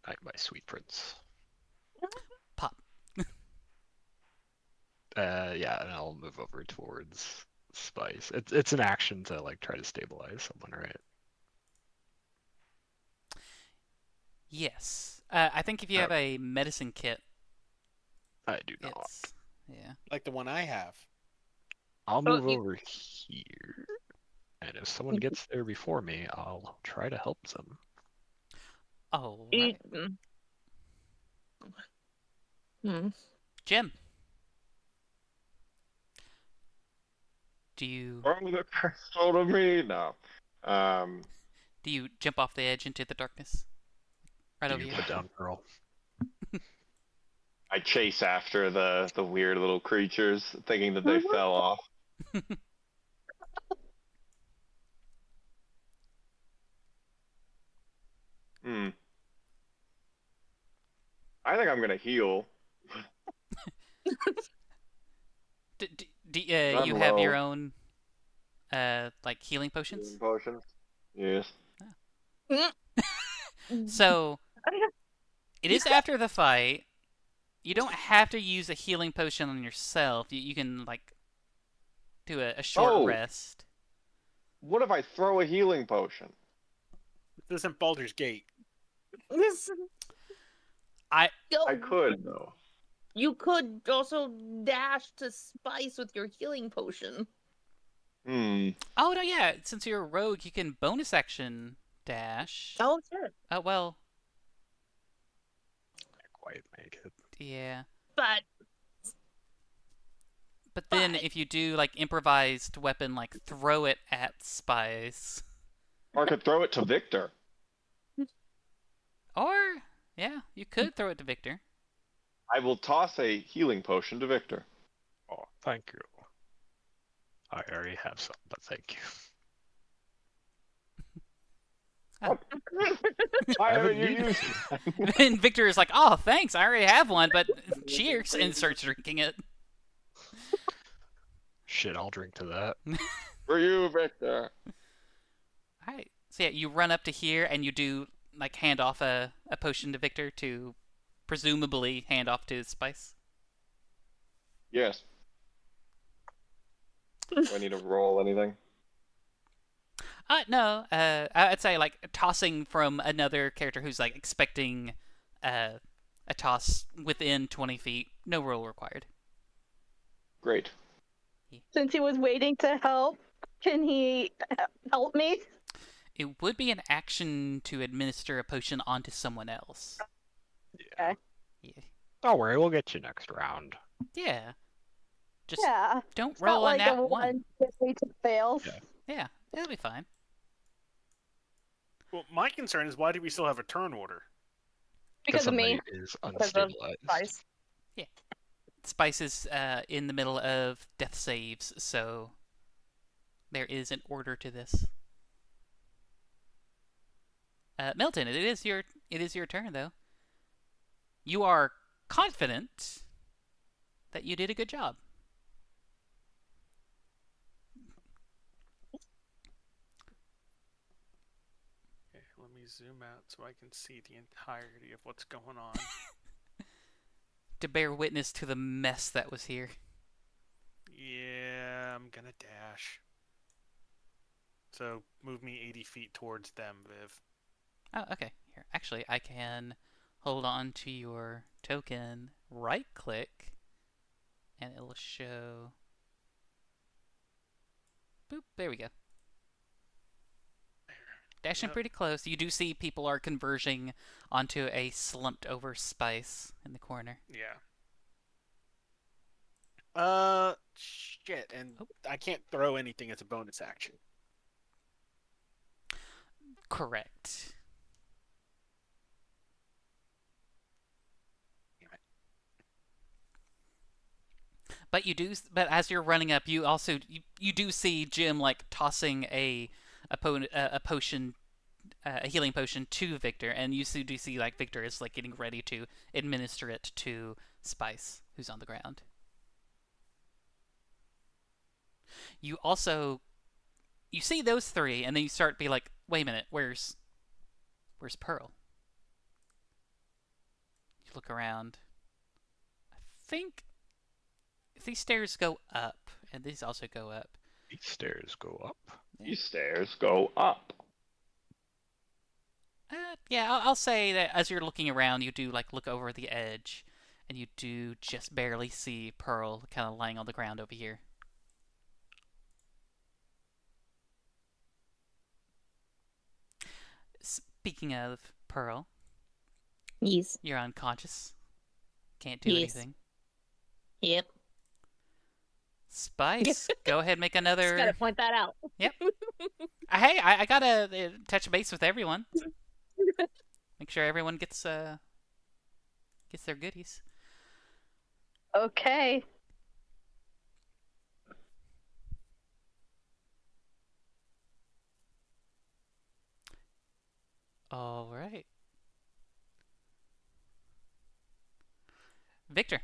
night, my sweet prince. Pop. Yeah, and I'll move over towards Spice. It's an action to like try to stabilize someone, right? Yes. I think if you have a medicine kit, I do not. it's yeah. Like the one I have. I'll Oh, move over here, and if someone gets there before me, I'll try to help them. Oh right. Jim. Do you Throw the crystal to me? No. do you jump off the edge into the darkness? Right Do over you here. put down Pearl? I chase after the weird little creatures, thinking that they fell off. I think I'm gonna heal. I'm You have your low. own like healing potions? Healing potions. Yes. So it is after the fight. You don't have to use a healing potion on yourself. You can like do a short rest. What if I throw a healing potion? This isn't Baldur's Gate. Go. I could though. You could also dash to Spice with your healing potion. Oh no, yeah. Since you're a rogue, you can bonus action dash. Oh, sure. Oh well, Can't quite make it. yeah. But But then if you do like improvised weapon, like throw it at Spice, Or I could throw it to Victor. or yeah, you could throw it to Victor. I will toss a healing potion to Victor. Oh, thank you. I already have some, but thank you. Why haven't haven't you used used And Victor is like, "Oh, thanks, I already have one, but cheers," and starts drinking it. Shit, I'll drink to that. For you, Victor. Alright. So yeah, you run up to here and you do like hand off a potion to Victor to presumably hand off to Spice. Yes. Do I need to roll anything? No. I'd say like tossing from another character who's like expecting a toss within 20 feet. No roll required. Great. Since he was waiting to help, can he help me? It would be an action to administer a potion onto someone else. Yeah. Okay. Yeah. Don't worry, we'll get you next round. Yeah. Just Yeah. don't It's not roll on like a that one. one that we took fails. Yeah. Yeah, it'll be fine. Well, my concern is why do we still have a turn order? Because of me. somebody is Because of unstabilized. Spice. Spice is in the middle of death saves, so there is an order to this. Milton, it is your turn though. You are confident that you did a good job. Okay, let me zoom out so I can see the entirety of what's going on. To bear witness to the mess that was here. Yeah, I'm gonna dash. So move me 80 feet towards them, Viv. Oh, okay. Here, actually, I can hold on to your token, right-click, and it'll show. Boop. There we go. Dashing Yep. pretty close. You do see people are converging onto a slumped over Spice in the corner. Yeah. Shit, and Oh. I can't throw anything as a bonus action. Correct. Damn it. But you do. But as you're running up, you also you do see Jim like tossing a potion, a healing potion to Victor, and you do see like Victor is like getting ready to administer it to Spice, who's on the ground. You also see those three, and then you start to be like, wait a minute, where's Pearl? You look around. I think these stairs go up, and these also go up. These stairs go up. These stairs go up. Yeah, I'll say that as you're looking around, you do like look over the edge, and you do just barely see Pearl kind of lying on the ground over here. Speaking of Pearl, Yes. you're unconscious. Can't do Yes. anything. Yep. Spice, go ahead, make Just another. gotta point that out. Hey, I gotta touch base with everyone. Make sure everyone gets their goodies. Okay. All right, Victor.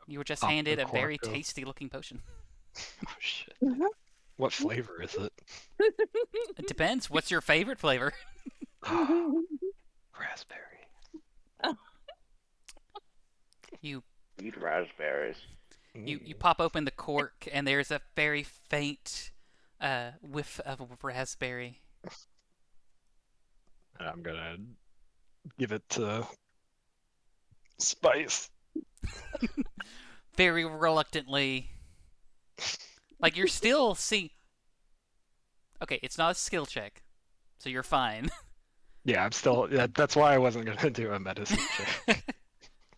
You were just Pop handed the a very cork of- tasty-looking potion. Oh shit. What flavor is it? It depends. What's your favorite flavor? Raspberry. You Eat raspberries. you pop open the cork, and there's a very faint whiff of raspberry. I'm gonna give it to Spice. Very reluctantly. Like you're still seeing. Okay, it's not a skill check, so you're fine. Yeah, I'm still. That's why I wasn't gonna do a medicine check.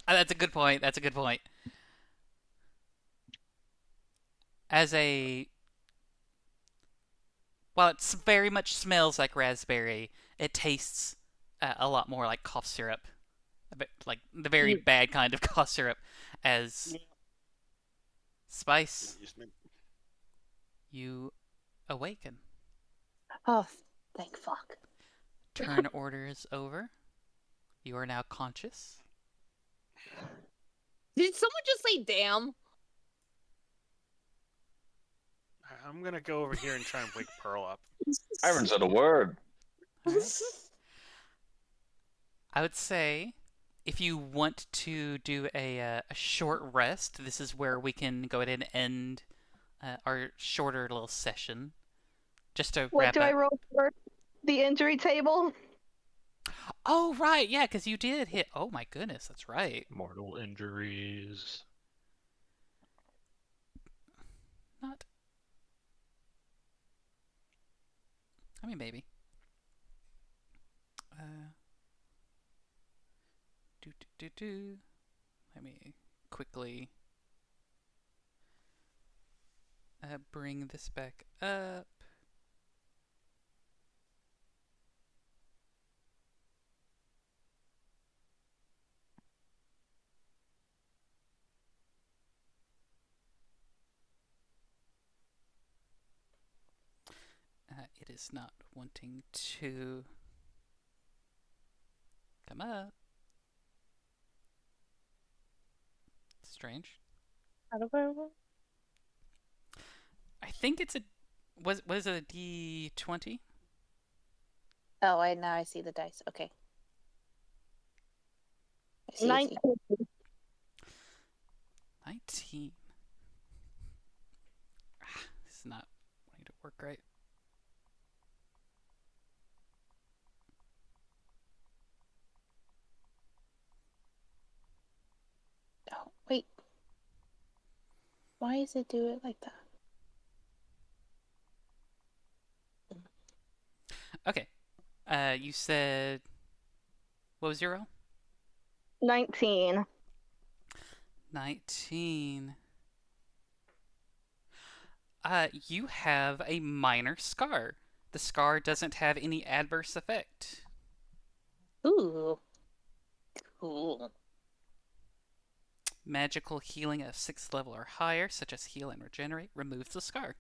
That's a good point. That's a good point. While it very much smells like raspberry, it tastes a lot more like cough syrup, a bit like the very bad kind of cough syrup. As Spice, you awaken. Oh, thank fuck. Turn order is over. You are now conscious. Did someone just say damn? I'm gonna go over here and try and wake Pearl up. I haven't said a word. All right. I would say if you want to do a short rest, this is where we can go ahead and end our shorter little session. Just to What wrap do up. I roll for? The injury table? Oh, right. Yeah, because you did hit. Oh, my goodness. That's right. Mortal injuries. Not. I mean, maybe. Do. Let me quickly bring this back up. It is not wanting to come up. Strange. I think it's a was it a D20? Oh, now I see the dice. Okay. I see. 19. 19. This is not wanting to work right. Oh, wait. Why does it do it like that? Okay. You said what was your roll? 19. 19. You have a minor scar. The scar doesn't have any adverse effect. Ooh. Cool. Magical healing of 6th level or higher, such as heal and regenerate, removes the scar.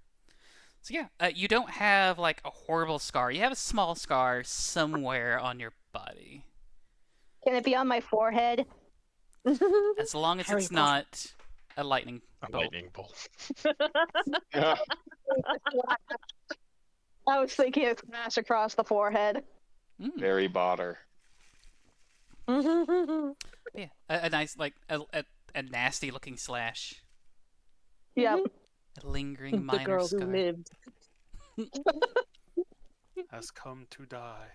So yeah, you don't have like a horrible scar. You have a small scar somewhere on your body. Can it be on my forehead? As long as Harry it's Potter. not a lightning A bolt. lightning bolt. Yeah. I was thinking it smash across the forehead. Very botter. Yeah, a nice, like, a nasty looking slash. Yep. A lingering The minor girl scar. who lived. Has come to die.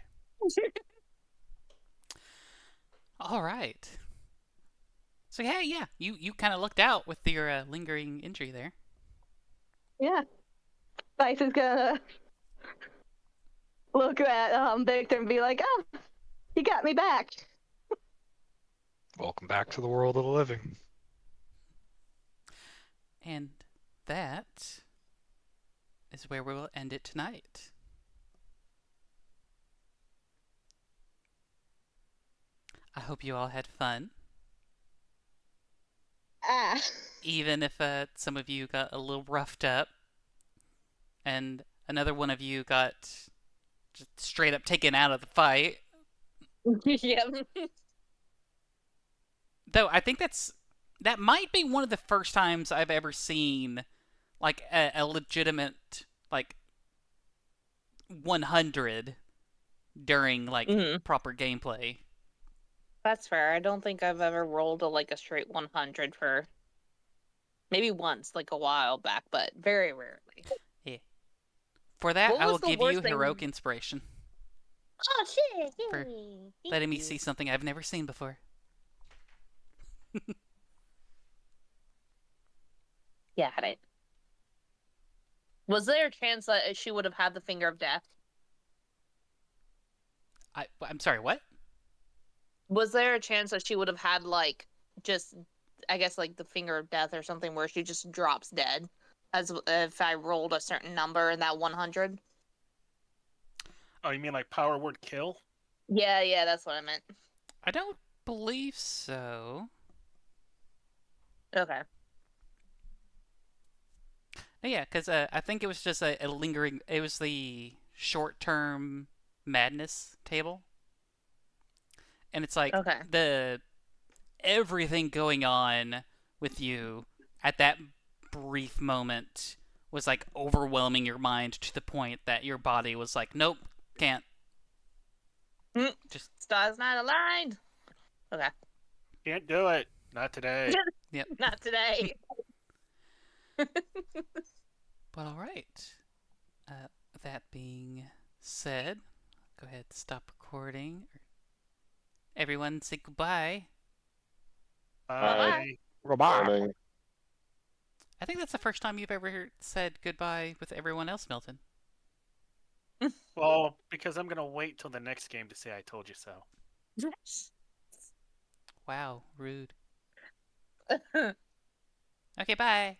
All right. So yeah, you kind of looked out with your lingering injury there. Yeah. Dice is gonna look at Victor and be like, "Oh, you got me back." Welcome back to the world of the living. And that is where we will end it tonight. I hope you all had fun. Ah. Even if some of you got a little roughed up, and another one of you got just straight up taken out of the fight. Yep. Though I think that might be one of the first times I've ever seen like a legitimate like 100 during like proper gameplay. That's fair. I don't think I've ever rolled a straight 100 for maybe once, like a while back, but very rarely. Yeah. For that, What I was will the give worst you thing- heroic inspiration Oh shit! for Yay. letting me Thank see you. something I've never seen before. Yeah, had it. Was there a chance that she would have had the finger of death? I'm sorry, what? Was there a chance that she would have had just, I guess the finger of death or something where she just drops dead, as if I rolled a certain number in that 100? Oh, you mean like power word kill? Yeah, that's what I meant. I don't believe so. Okay. Yeah, because I think it was just a lingering. It was the short-term madness table, and it's like Okay. the everything going on with you at that brief moment was like overwhelming your mind to the point that your body was like, nope, can't. Just Stars not aligned. Okay. Can't do it. Not today. yep. Not today. But all right. That being said, go ahead and stop recording. Everyone say goodbye. Bye. Morning. I think that's the first time you've ever said goodbye with everyone else, Milton. Well, because I'm gonna wait till the next game to say I told you so. Wow, rude. Okay, bye.